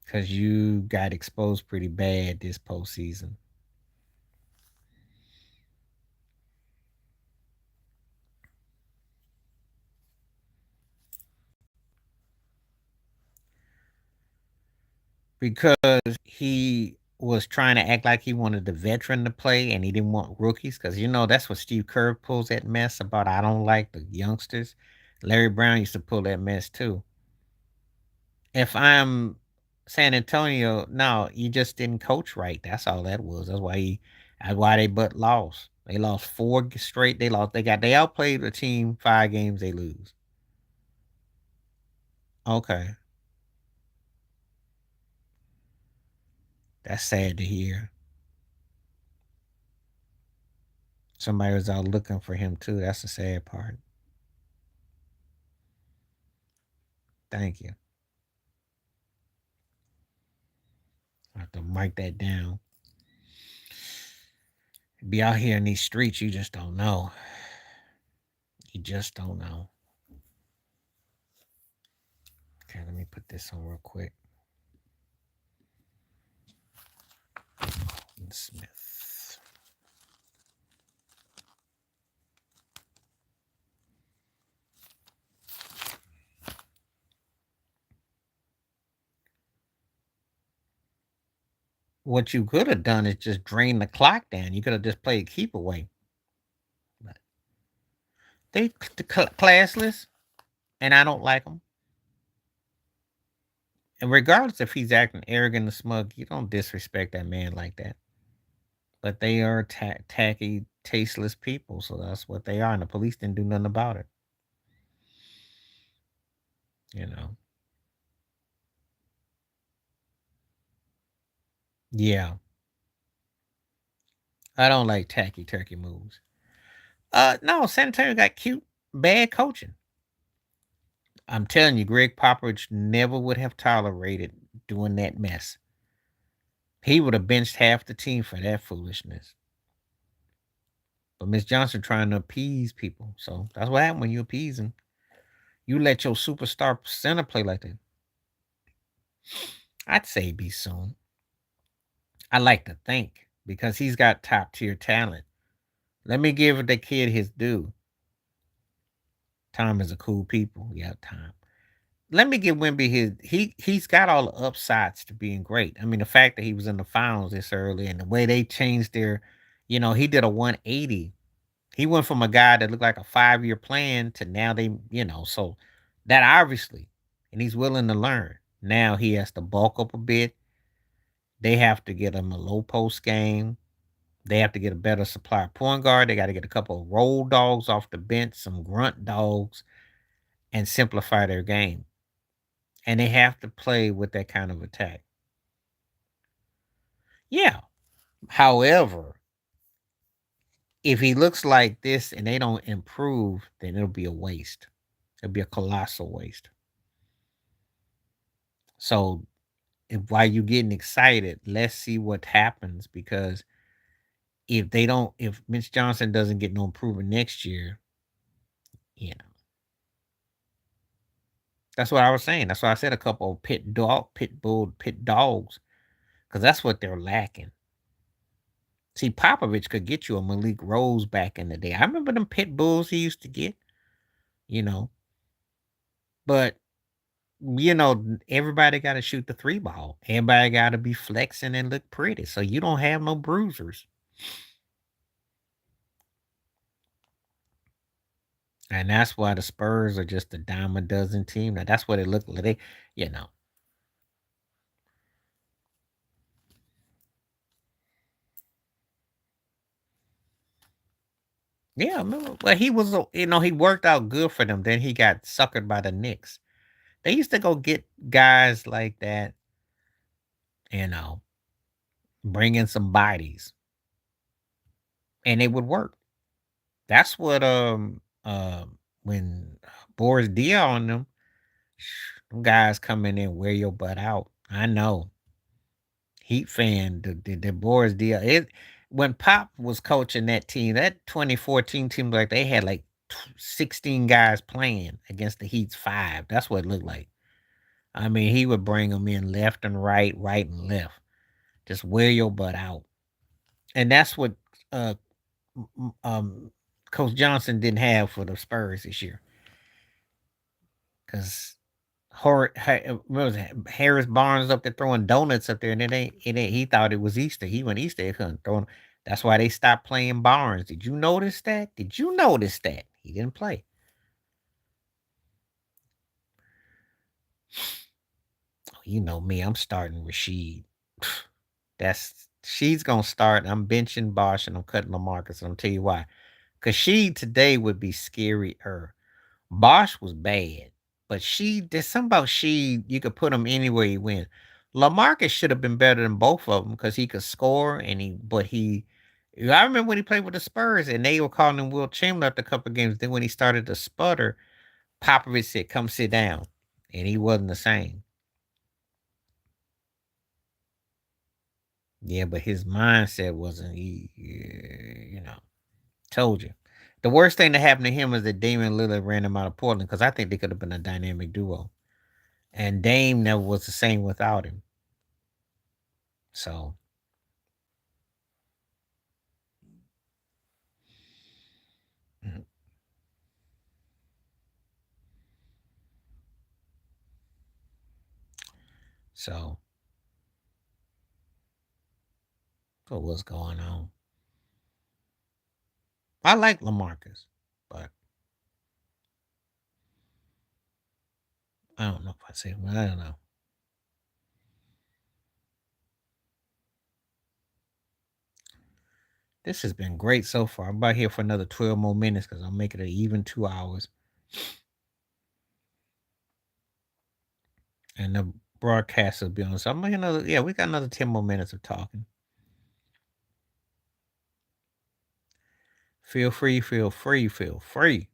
Cause you got exposed pretty bad this postseason. Because he was trying to act like he wanted the veteran to play and he didn't want rookies. Because that's what Steve Kerr pulls that mess about. I don't like the youngsters. Larry Brown used to pull that mess too. If I'm San Antonio, no, you just didn't coach right. That's all that was. That's why they but lost. They lost 4 straight. They outplayed the team 5 games, they lose. Okay. That's sad to hear. Somebody was out looking for him too. That's the sad part. Thank you. I have to mark that down. Be out here in these streets, you just don't know. You just don't know. Okay, let me put this on real quick. Smith. What you could have done is just drain the clock down. You could have just played keep away. But classless, and I don't like them. And regardless if he's acting arrogant and smug, you don't disrespect that man like that. But they are tacky, tasteless people, so that's what they are. And the police didn't do nothing about it. You know. Yeah, I don't like tacky turkey moves. No, San Antonio got cute, bad coaching. I'm telling you, Greg Popovich never would have tolerated doing that mess. He would have benched half the team for that foolishness. But Miss Johnson trying to appease people. So that's what happened when you appease him. You let your superstar center play like that. I'd say be soon. I like to think because he's got top tier talent. Let me give the kid his due. Tom is a cool people. Yeah, Tom. Let me give Wimby he's got all the upsides to being great. I mean, the fact that he was in the finals this early and the way they changed he did a 180. He went from a guy that looked like a 5-year plan to now so that obviously, and he's willing to learn. Now he has to bulk up a bit. They have to get him a low post game. They have to get a better supply point guard. They got to get a couple of roll dogs off the bench, some grunt dogs, and simplify their game. And they have to play with that kind of attack. Yeah. However, if he looks like this and they don't improve, then it'll be a waste. It'll be a colossal waste. So while you're getting excited, let's see what happens because if Mitch Johnson doesn't get no improvement next year, you know, That's what I was saying. That's why I said a couple of pit bull, pit dogs, because that's what they're lacking. See, Popovich could get you a Malik Rose back in the day. I remember them pit bulls he used to get, you know. But everybody got to shoot the three ball. Everybody got to be flexing and look pretty, so you don't have no bruisers. And that's why the Spurs are just a dime a dozen team. Now that's what it looked like. They, you know, yeah. Well, he was, he worked out good for them. Then he got suckered by the Knicks. They used to go get guys like that, you know, bring in some bodies, and it would work. That's what when Boris Diaw on them, them guys come in and wear your butt out. I know. Heat fan, the Boris Diaw. When Pop was coaching that team, that 2014 team, like they had like 16 guys playing against the Heat's 5. That's what it looked like. I mean, he would bring them in left and right, right and left. Just wear your butt out. And that's what uh Coach Johnson didn't have for the Spurs this year. Because what was it, Harris Barnes up there throwing donuts up there, and it ain't. He thought it was Easter. He went Easter egg hunting, throwing. That's why they stopped playing Barnes. Did you notice that? Did you notice that he didn't play? Oh, you know me. I'm starting Rashid. She's gonna start. I'm benching Bosch and I'm cutting LaMarcus. And I'm tell you why. Cause she today would be scarier. Bosch was bad, but there's something about you could put him anywhere he went. LaMarcus should have been better than both of them because he could score I remember when he played with the Spurs and they were calling him Will Chamberlain after a couple of games. Then when he started to sputter, Popovich said, "Come sit down," and he wasn't the same. Yeah, but his mindset wasn't. Told you. The worst thing that happened to him is that Damian Lillard ran him out of Portland because I think they could have been a dynamic duo. And Dame never was the same without him. So, mm, so, what's going on? I like Lamarcus, but I don't know if I say. Well, I don't know. This has been great so far. I'm about here for another 12 more minutes because I'm making it even 2 hours. And the broadcast will be on. So I'm making another. Yeah, we got another 10 more minutes of talking. Feel free, feel free, feel free.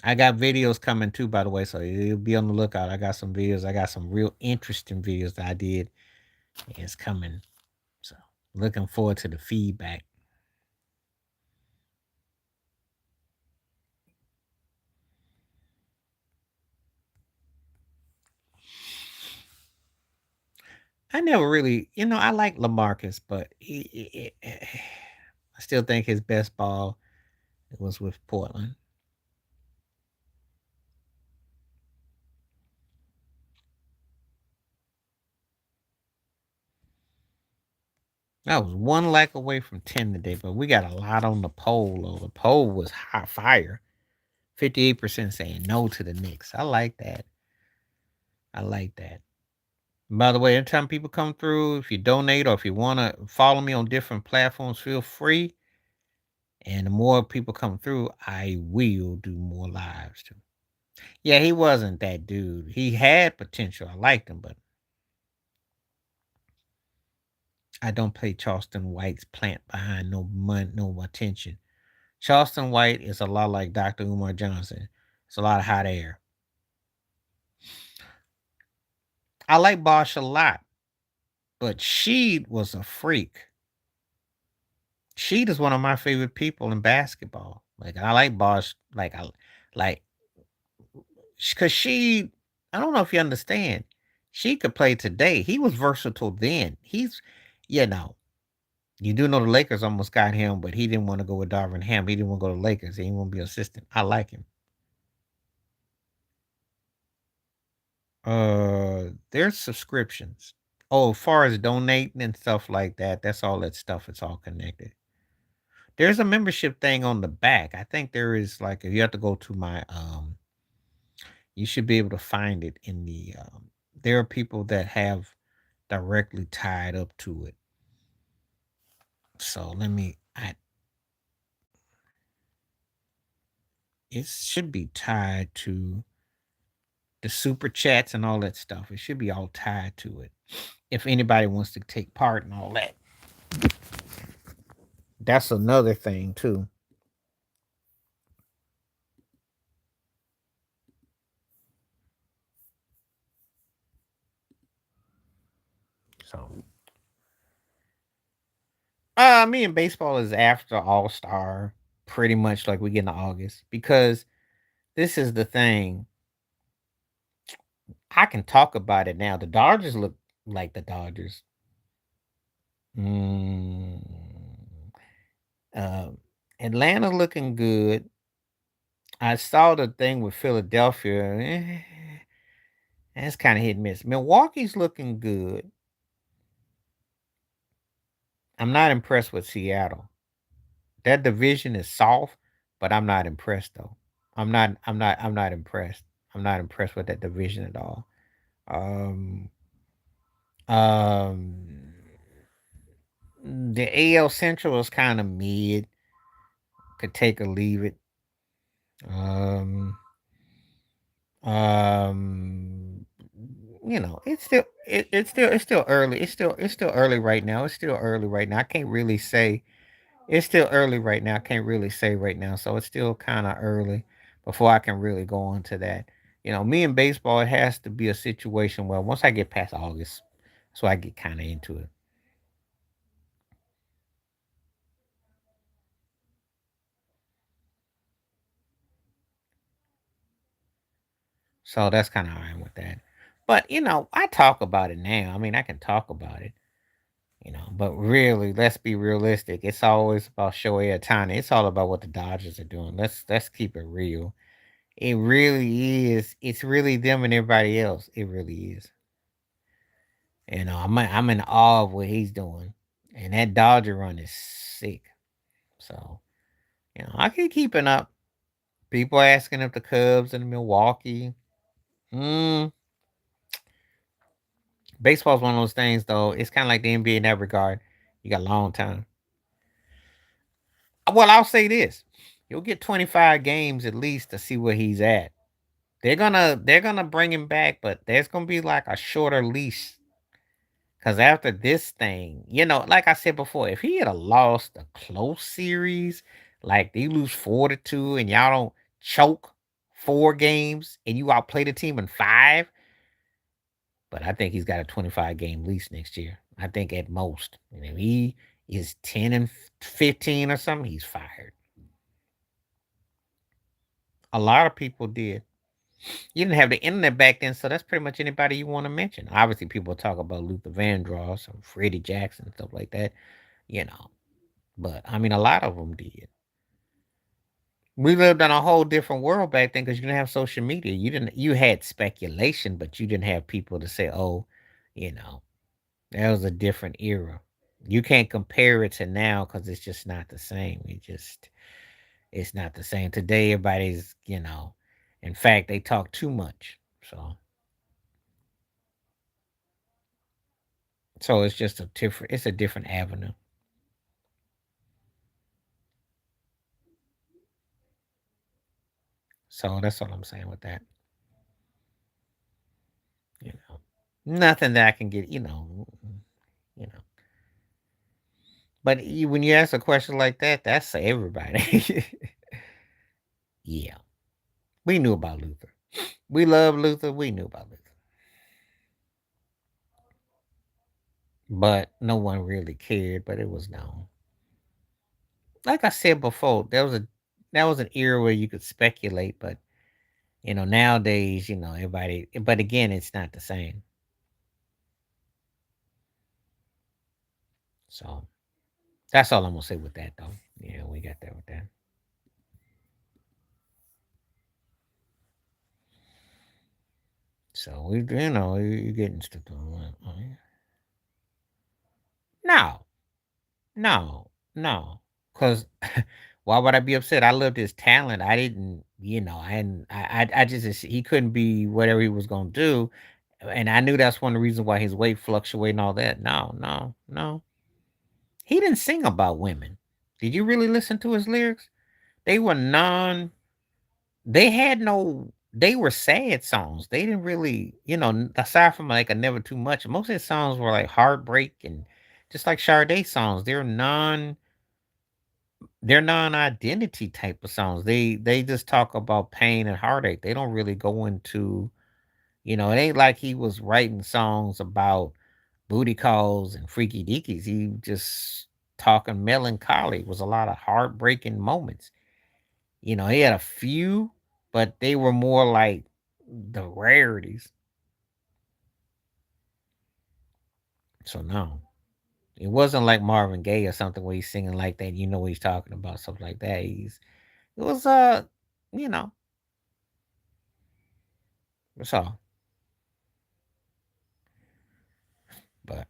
I got videos coming too, by the way, so you'll be on the lookout. I got some videos. I got some real interesting videos that I did. It's coming. So looking forward to the feedback. I never really, I like Lamarcus, but I still think his best ball was with Portland. I was one lack away from 10 today, but we got a lot on the poll. Though. The poll was hot fire. 58% saying no to the Knicks. I like that. I like that. By the way, anytime people come through, if you donate or if you want to follow me on different platforms, feel free. And the more people come through, I will do more lives too. Yeah, he wasn't that dude. He had potential. I liked him, but I don't play Charleston White's plant behind no money, no attention. Charleston White is a lot like Dr. Umar Johnson. It's a lot of hot air. I like Bosch a lot, but she was a freak. She is one of my favorite people in basketball. Like I like Bosch. Like Because I don't know if you understand, she could play today. He was versatile then. You know, you do know the Lakers almost got him, but he didn't want to go with Darvin Ham. He didn't want to go to Lakers. He didn't want to be assistant. I like him. There's subscriptions. Oh, as far as donating and stuff like that, that's all that stuff. It's all connected. There's a membership thing on the back. I think there is like if you have to go to my you should be able to find it in the there are people that have directly tied up to it. So let me I it should be tied to the super chats and all that stuff. It should be all tied to it. If anybody wants to take part in all that. That's another thing too. So me and baseball is after All Star, pretty much like we get in August. Because this is the thing. I can talk about it now. The Dodgers look like the Dodgers. Mm, uh, Atlanta looking good. I saw the thing with Philadelphia. That's kind of hit and miss. Milwaukee's looking good. I'm not impressed with Seattle. That division is soft, but I'm not impressed though. I'm not impressed. I'm not impressed with that division at all. Um um the AL Central is kind of mid. Could take or leave it. Um um it's still early. It's still early right now. It's still early right now. I can't really say it's still early right now. I can't really say right now. So it's still kind of early before I can really go on to that. Me and baseball, it has to be a situation where once I get past August, so I get kind of into it. So that's kind of how I am with that. But I talk about it now. I mean, I can talk about it. But really, let's be realistic. It's always about Shohei Ohtani. It's all about what the Dodgers are doing. Let's keep it real. It really is. It's really them and everybody else. It really is. I'm in awe of what he's doing, and that Dodger run is sick. So I keep keeping up. People asking if the Cubs and Milwaukee. Mm, Baseball's one of those things, though. It's kind of like the NBA in that regard. You got a long time. Well, I'll say this: you'll get 25 games at least to see where he's at. They're gonna bring him back, but there's gonna be like a shorter leash. Cause after this thing, like I said before, if he had a lost a close series, like they lose 4-2 and y'all don't choke 4 games and you outplay the team in 5, but I think he's got a 25 game lease next year. I think at most. And if he is 10 and 15 or something, he's fired. A lot of people did. You didn't have the internet back then, so that's pretty much anybody you want to mention. Obviously, people talk about Luther Vandross and Freddie Jackson and stuff like that, you know. But I mean, a lot of them did. We lived in a whole different world back then because you didn't have social media. You didn't. You had speculation, but you didn't have people to say, "Oh, you know, that was a different era." You can't compare it to now because it's just not the same. It's not the same today. Everybody's, in fact, they talk too much. So it's just a different. It's a different avenue. So that's all I'm saying with that. You know, nothing that I can get. You know. But when you ask a question like that, that's for everybody. Yeah, we knew about Luther. We love Luther. We knew about Luther, but no one really cared. But it was known. Like I said before, that was an era where you could speculate, but Nowadays, everybody, but again, it's not the same. So that's all I'm gonna say with that, though. Yeah, we got that with that. So you're getting stuff. No, no, no. Because why would I be upset? I loved his talent. I didn't, I just, he couldn't be whatever he was going to do. And I knew that's one of the reasons why his weight fluctuated and all that. No, no, no. He didn't sing about women. Did you really listen to his lyrics? They were they had no, they were sad songs. They didn't really, aside from like a Never Too Much, most of his songs were like heartbreak and just like Sade songs. They're non-identity type of songs. They just talk about pain and heartache. They don't really go into, it ain't like he was writing songs about booty calls and freaky deakies. He just talking melancholy. It was a lot of heartbreaking moments. He had a few, but they were more like the rarities. So no. It wasn't like Marvin Gaye or something where he's singing like that. You know what he's talking about, stuff like that. It was you know, that's all. But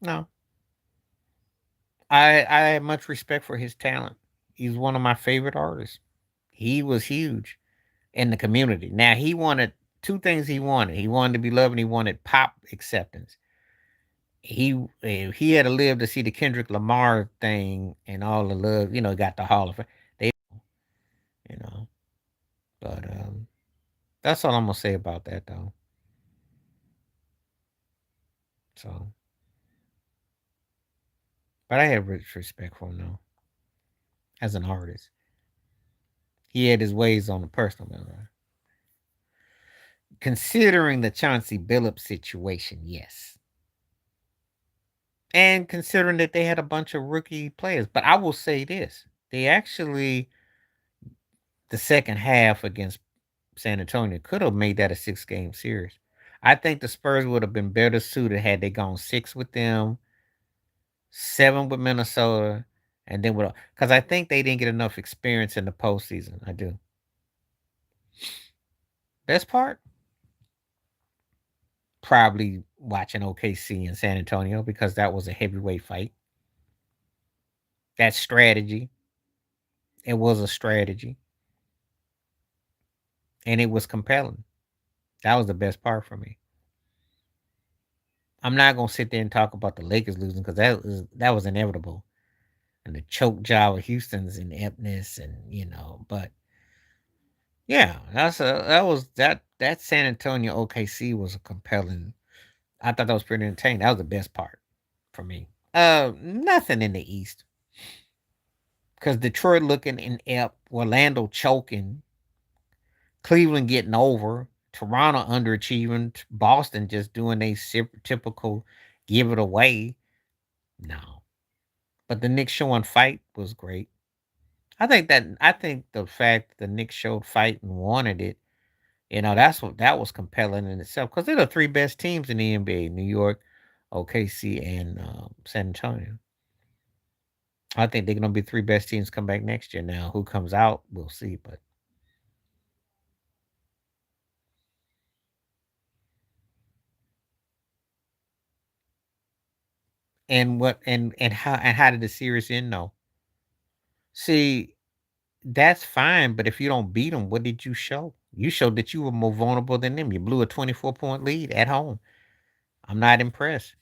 no. I have much respect for his talent. He's one of my favorite artists. He was huge in the community. Now he wanted two things he wanted. He wanted to be loved and he wanted pop acceptance. He had to live to see the Kendrick Lamar thing and all the love, got the Hall of Fame. They you know. But that's all I'm gonna say about that though. So but I have rich respect for him though, as an artist. He had his ways on the personal level. Considering the Chauncey Billups situation, yes. And considering that they had a bunch of rookie players. But I will say this. They actually the second half against San Antonio could have made that a 6-game series. I think the Spurs would have been better suited had they gone 6 with them, 7 with Minnesota, and then with because I think they didn't get enough experience in the postseason. I do. Best part, probably watching OKC and San Antonio because that was a heavyweight fight. That strategy, it was a strategy, and it was compelling. That was the best part for me. I'm not gonna sit there and talk about the Lakers losing because that was inevitable, and the choke job of Houston's ineptness, and but yeah, that San Antonio OKC was a compelling. I thought that was pretty entertaining. That was the best part for me. Nothing in the East because Detroit looking inept, Orlando choking, Cleveland getting over, Toronto underachieving, Boston just doing a typical give it away. No, but the Knicks showing fight was great. I think the fact that the Knicks showed fight and wanted it, that was compelling in itself because they're the three best teams in the NBA: New York, OKC, and San Antonio. I think they're going to be three best teams come back next year. Now, who comes out, we'll see. But and how did the series end? No, see, that's fine. But if you don't beat them, what did you show? You showed that you were more vulnerable than them. You blew a 24-point lead at home. I'm not impressed.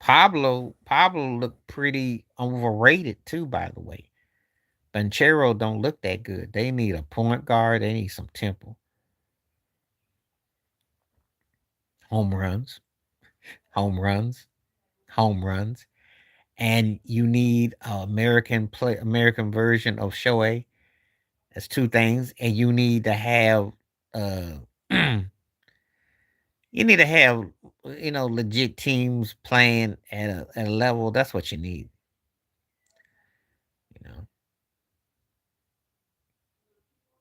Pablo looked pretty overrated too, by the way. Banchero don't look that good. They need a point guard. They need some tempo. Home runs, home runs, home runs. And you need an American version of Shohei. That's two things. And you need to have uh you need to have legit teams playing at a level. That's what you need, you know.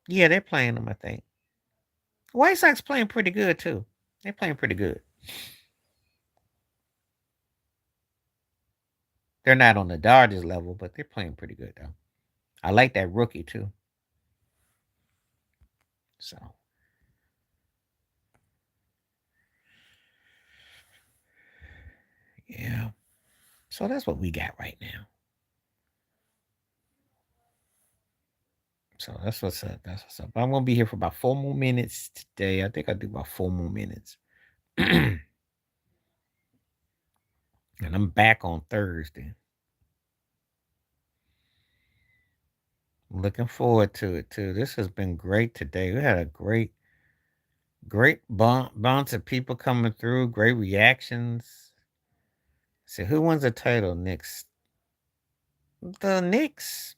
Yeah, they're playing them. I think White Sox playing pretty good too. They're playing pretty good. They're not on the Dodgers level, but they're playing pretty good though. I like that rookie too. So yeah. So that's what we got right now. So that's what's up. That's what's up. I'm gonna be here for about 4 more minutes today. I think I'll do about 4 more minutes. And I'm back on Thursday. Looking forward to it too. This has been great today. We had a great bunch of people coming through. Great reactions. So who wins the title next? The Knicks.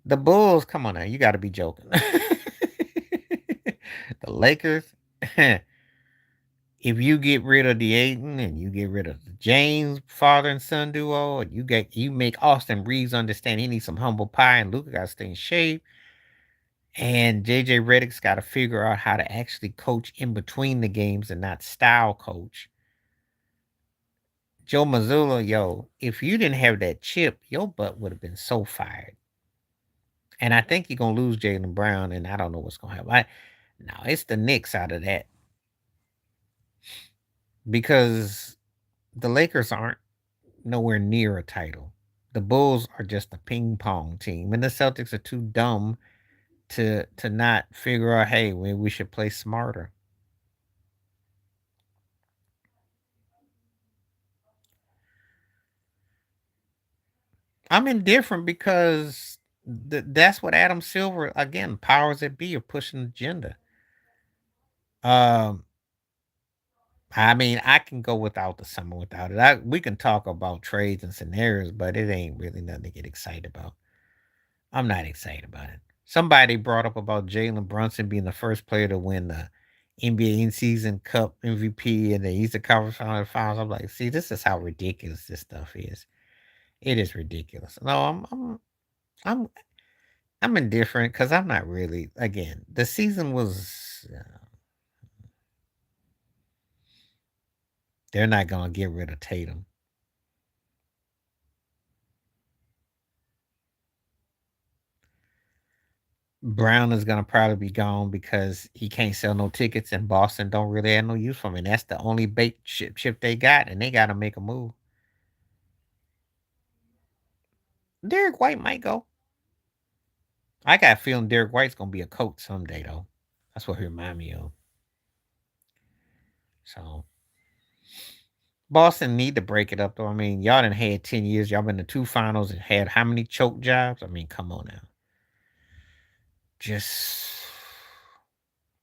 The Bulls. Come on now, you got to be joking. The Lakers. If you get rid of the Aiden and you get rid of the James father and son duo, and you make Austin Reeves understand he needs some humble pie, and Luca got to stay in shape, and JJ Redick's got to figure out how to actually coach in between the games and not style coach. Joe Mazzulla, yo, if you didn't have that chip, your butt would have been so fired. And I think you're gonna lose Jaylen Brown, and I don't know what's gonna happen. No, it's the Knicks out of that because the Lakers aren't nowhere near a title. The Bulls are just a ping pong team, and the Celtics are too dumb to not figure out, hey, we should play smarter. I'm indifferent because that's what Adam Silver again powers that be are pushing agenda. Um, I mean, I can go without the summer without it. We can talk about trades and scenarios, but it ain't really nothing to get excited about. I'm not excited about it. Somebody brought up about Jalen Brunson being the first player to win the NBA in-season Cup MVP and the Eastern Conference Finals. I'm like, see, this is how ridiculous this stuff is. It is ridiculous. No, I'm I'm indifferent because I'm not really. Again, the season was. They're not gonna get rid of Tatum. Brown is gonna probably be gone because he can't sell no tickets, and Boston don't really have no use for him. And that's the only bait chip they got, and they got to make a move. Derek White might go. I got a feeling Derek White's gonna be a coach someday, though. That's what he remind me of. So Boston need to break it up, though. I mean, y'all done had 10 years. Y'all been to two finals and had how many choke jobs? I mean, come on now. Just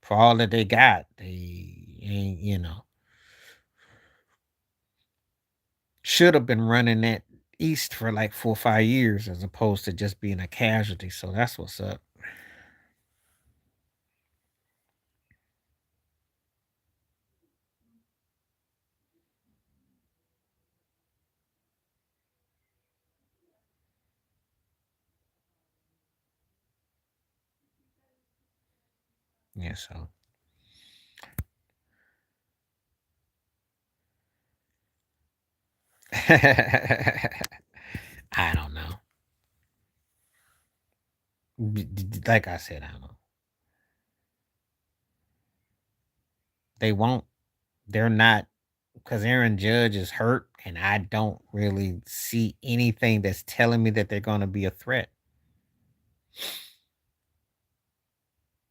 for all that they got, they ain't, should have been running that East for like 4 or 5 years as opposed to just being a casualty. So that's what's up. Yeah, so I don't know. Like I said, I don't know. They won't. They're not because Aaron Judge is hurt, and I don't really see anything that's telling me that they're going to be a threat.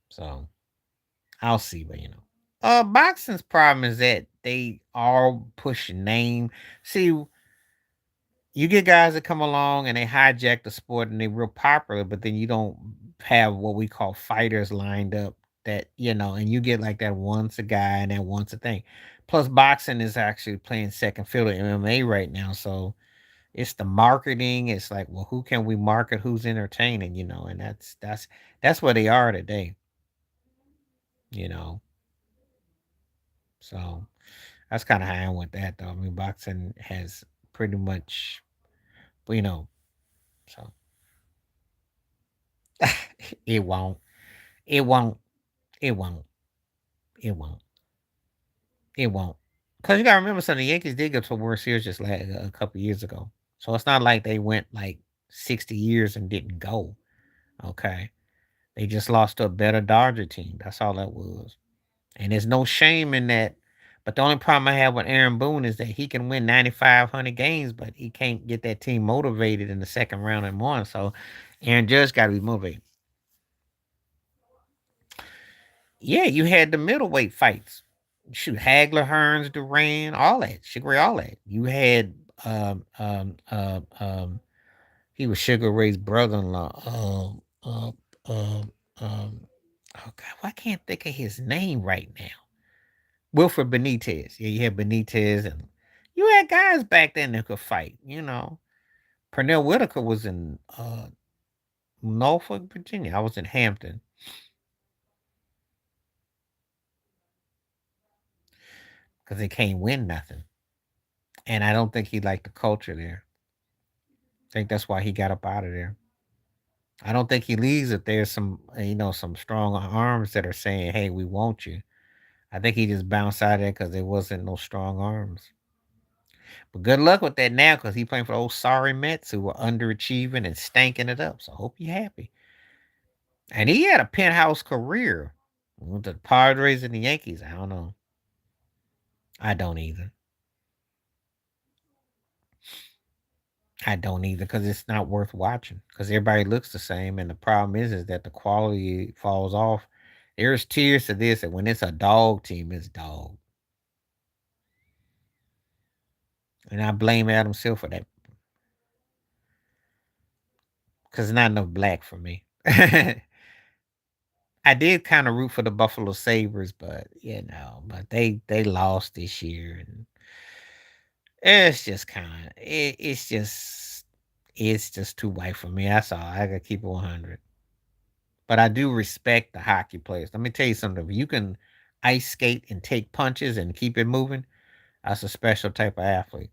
So I'll see, but boxing's problem is that they all push name. See, you get guys that come along and they hijack the sport and they're real popular, but then you don't have what we call fighters lined up that, and you get like that once a guy and that once a thing. Plus, boxing is actually playing second fiddle to MMA right now. So it's the marketing. It's like, well, who can we market? Who's entertaining, and that's where they are today, you know. So that's kind of how I am with that though. I mean, boxing has pretty much, you know, so It won't. It won't. It won't. It won't. It won't. Because you got to remember something. The Yankees did get to a World Series just like a couple years ago. So it's not like they went like 60 years and didn't go. Okay. They just lost to a better Dodger team. That's all that was. And there's no shame in that. But the only problem I have with Aaron Boone is that he can win 9,500 games, but he can't get that team motivated in the second round and one. So Aaron Judge got to be motivated. Yeah, you had the middleweight fights. Shoot, Hagler, Hearns, Duran, all that. Sugar Ray, all that. You had he was Sugar Ray's brother-in-law. Oh God, why can't think of his name right now? Wilfred Benitez. Yeah, you had Benitez, and you had guys back then that could fight. Pernell Whitaker was in Norfolk, Virginia. I was in Hampton because they can't win nothing, and I don't think he liked the culture there. I think that's why he got up out of there. I don't think he leaves if there's some strong arms that are saying, "Hey, we want you." I think he just bounced out of there because there wasn't no strong arms. But good luck with that now because he playing for those sorry Mets who were underachieving and stanking it up. So I hope you're happy. And he had a penthouse career with the Padres and the Yankees. I don't know. I don't either. I don't either because it's not worth watching because everybody looks the same. And the problem is that the quality falls off. There's tears to this, and when it's a dog team, it's dog. And I blame Adam Silver for that because not enough black for me. I did kind of root for the Buffalo Sabres, but they lost this year, and it's just kind of it's just too white for me. That's all. I gotta keep it 100. But I do respect the hockey players. Let me tell you something. If you can ice skate and take punches and keep it moving, that's a special type of athlete.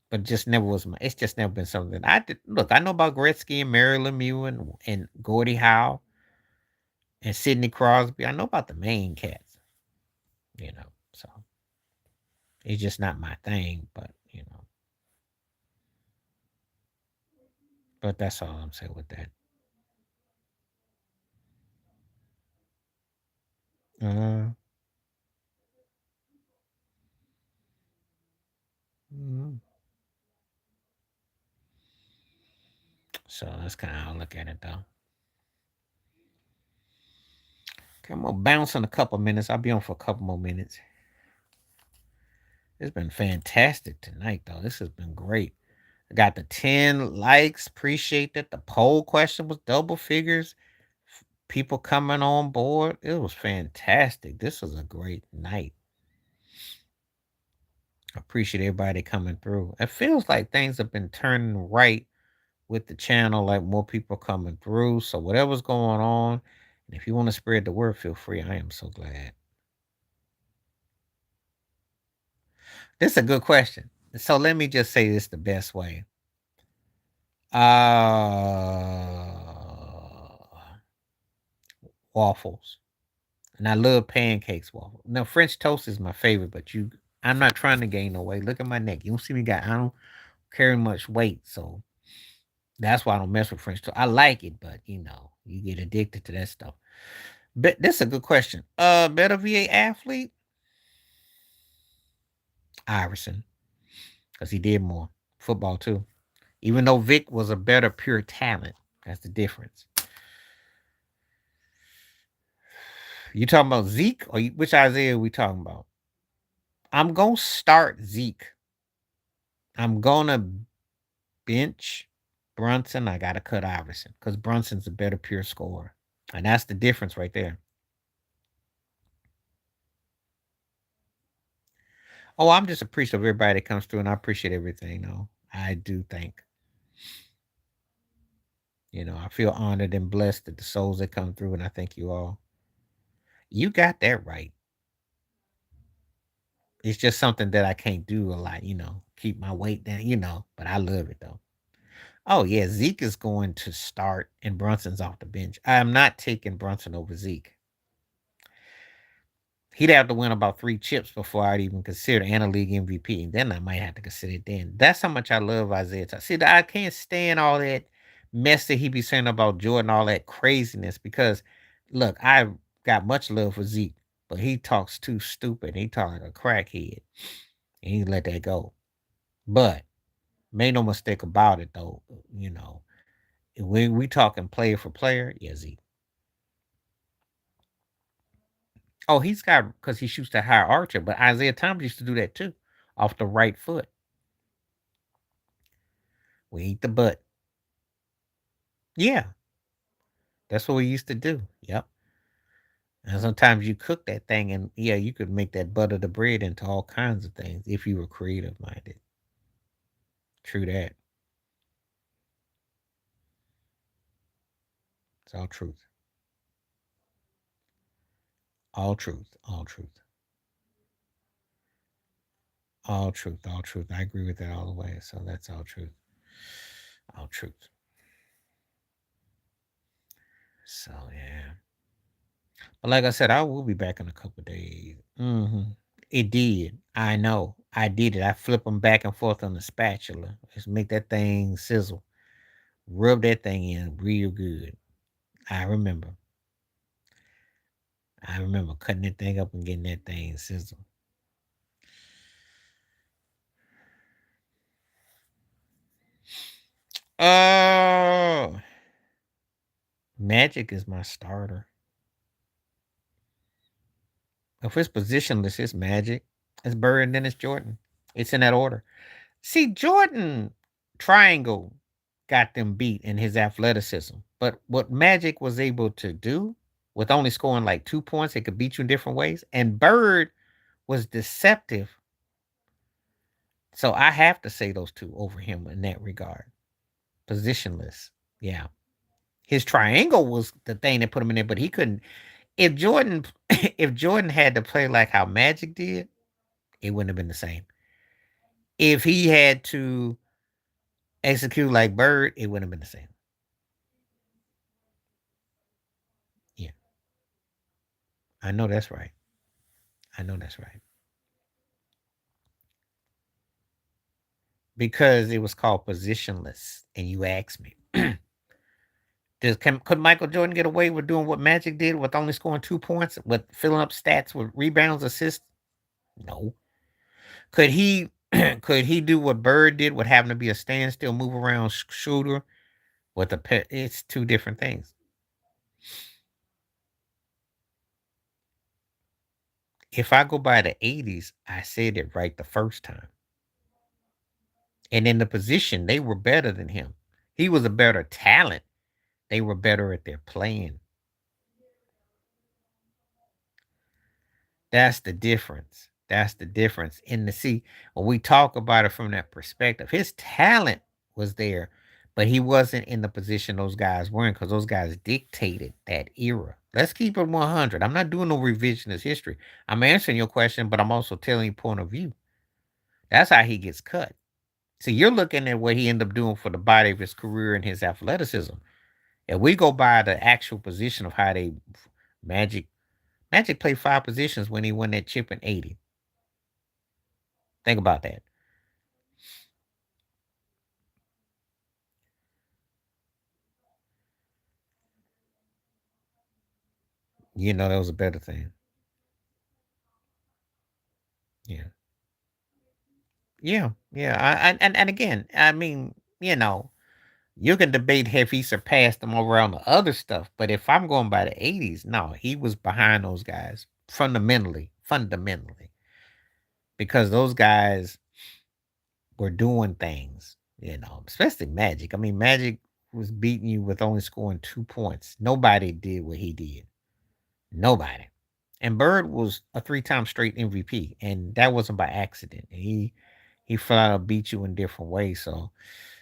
But it just never was my. It's just never been something I did. Look, I know about Gretzky and Mary Lemieux and Gordie Howe and Sidney Crosby. I know about the main cats. So it's just not my thing. But that's all I'm saying with that. Uh, mm, so that's kind of how I look at it, though. Okay, I'm gonna bounce in a couple minutes. I'll be on for a couple more minutes. It's been fantastic tonight, though. This has been great. I got the 10 likes. Appreciate that. The poll question was double figures. People coming on board. It was fantastic. This was a great night. I appreciate everybody coming through. It feels like things have been turning right with the channel, like more people coming through. So whatever's going on, and if you want to spread the word, feel free. I am so glad. This is a good question. So let me just say this the best way. Uh Waffles. And I love pancakes waffles. Now French toast is my favorite, but I'm not trying to gain no weight. Look at my neck. You don't see me I don't carry much weight, so that's why I don't mess with French toast. I like it, but you get addicted to that stuff. But this is a good question. Better VA athlete? Iverson. Because he did more. Football too. Even though Vic was a better pure talent. That's the difference. You talking about Zeke or which Isaiah are we talking about? I'm gonna start Zeke. I'm gonna bench Brunson. I gotta cut Iverson because Brunson's a better pure scorer. And that's the difference right there. Oh, I'm just appreciative of everybody that comes through, and I appreciate everything, though. I do think. I feel honored and blessed at the souls that come through, and I thank you all. You got that right. It's just something that I can't do a lot, keep my weight down, but I love it though. Oh yeah, Zeke is going to start and Brunson's off the bench. I am not taking Brunson over Zeke. He'd have to win about 3 chips before I'd even consider and a league MVP. And then I might have to consider it then. That's how much I love Isaiah Thomas. See, I can't stand all that mess that he be saying about Jordan, all that craziness, because look, I got much love for Zeke, but he talks too stupid. He talks like a crackhead. And he let that go. But make no mistake about it though, you know, when we talking player for player, yeah, Zeke. Oh, he's got because he shoots the higher archer, but Isaiah Thomas used to do that too, off the right foot. We eat the butt. Yeah, that's what we used to do. Yep. And sometimes you cook that thing, and yeah, you could make that butter the bread into all kinds of things if you were creative minded. True that. It's all truth. All truth. All truth. All truth. All truth. I agree with that all the way. So that's all truth. All truth. So yeah. But like I said, I will be back in a couple days. It did. I know. I did it. I flip them back and forth on the spatula. Just make that thing sizzle. Rub that thing in real good. I remember. I remember cutting that thing up and getting that thing sizzle. Oh, Magic is my starter. If it's positionless, it's Magic. It's Bird, and then it's Jordan. It's in that order. See, Jordan triangle got them beat in his athleticism. But what Magic was able to do with only scoring like 2 points, it could beat you in different ways. And Bird was deceptive. So I have to say those two over him in that regard. Positionless. Yeah. His triangle was the thing that put him in there, but he couldn't. If Jordan if Jordan had to play like how Magic did, it wouldn't have been the same. If he had to execute like Bird, it wouldn't have been the same. Yeah. I know that's right. I know that's right. Because it was called positionless, and you asked me, could Michael Jordan get away with doing what Magic did with only scoring 2 points, with filling up stats with rebounds, assists? No. Could he? Could he do what Bird did with having to be a standstill, move around shooter with the pet? It's two different things. If I go by the 80s, I said it right the first time. And in the position, they were better than him. He was a better talent. They were better at their playing. That's the difference. That's the difference. In the see, when we talk about it from that perspective, his talent was there, but he wasn't in the position those guys were in because those guys dictated that era. Let's keep it 100. I'm not doing no revisionist history. I'm answering your question, but I'm also telling you point of view. That's how he gets cut. So you're looking at what he ended up doing for the body of his career and his athleticism. If we go by the actual position of how they Magic Magic played 5 positions when he won that chip in 80. Think about that. You know that was a better thing. Yeah. Yeah. Yeah. And again, I mean, you know, you can debate if he surpassed them over on the other stuff, but if I'm going by the 80s, no, he was behind those guys fundamentally, because those guys were doing things, especially Magic. I mean, Magic was beating you with only scoring 2 points. Nobody did what he did. Nobody. And Bird was a 3 time straight MVP, and that wasn't by accident. He flat out beat you in different ways. So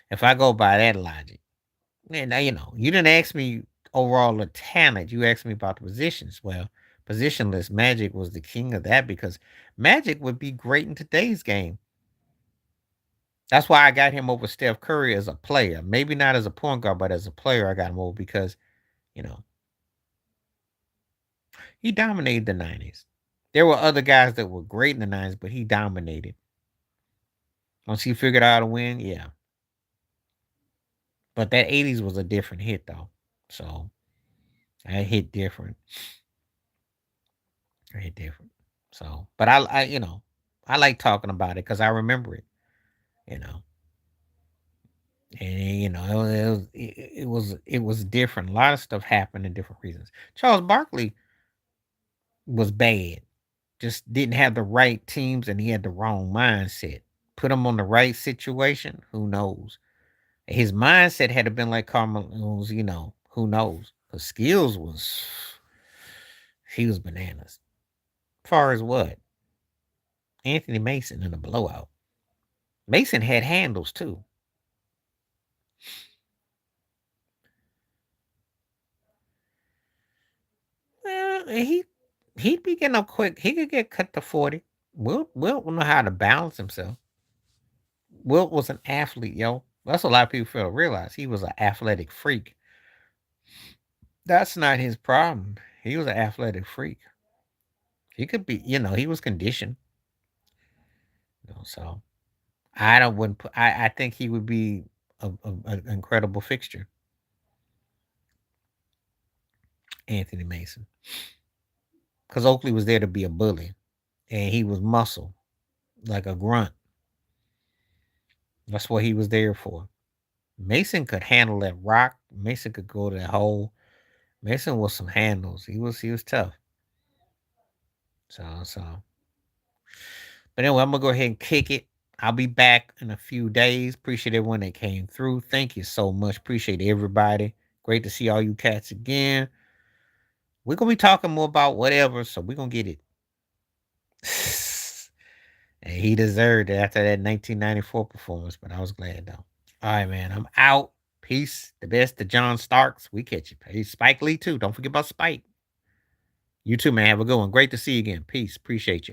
if I go by that logic, now you didn't ask me overall the talent. You asked me about the positions. Well, positionless Magic was the king of that because Magic would be great in today's game. That's why I got him over Steph Curry as a player. Maybe not as a point guard, but as a player, I got him over because, you know, he dominated the 90s. There were other guys that were great in the 90s, but he dominated. Once he figured out how to win, yeah. But that 80s was a different hit, though. So I hit different. I hit different. So, but I like talking about it because I remember it, you know. And it was different. A lot of stuff happened in different reasons. Charles Barkley was bad. Just didn't have the right teams and he had the wrong mindset. Put him on the right situation, who knows? His mindset had to been like Carmelo's, who knows? The skills was he was bananas. Far as what? Anthony Mason in a blowout. Mason had handles too. Well, he'd be getting up quick. He could get cut to 40. Wilt will know how to balance himself. Wilt was an athlete, yo. That's a lot of people fail to realize. He was an athletic freak. That's not his problem. He was an athletic freak. He could be, he was conditioned. So I don't wouldn't put, I think he would be an incredible fixture. Anthony Mason. Because Oakley was there to be a bully. And he was muscle, like a grunt. That's what he was there for. Mason could handle that rock. Mason could go to that hole. Mason was some handles. He was tough. So. But anyway, I'm gonna go ahead and kick it. I'll be back in a few days. Appreciate everyone that came through. Thank you so much. Appreciate everybody. Great to see all you cats again. We're gonna be talking more about whatever, so we're gonna get it. And he deserved it after that 1994 performance, but I was glad though. All right, man. I'm out. Peace. The best to John Starks. We catch you. Peace. Spike Lee, too. Don't forget about Spike. You too, man. Have a good one. Great to see you again. Peace. Appreciate you.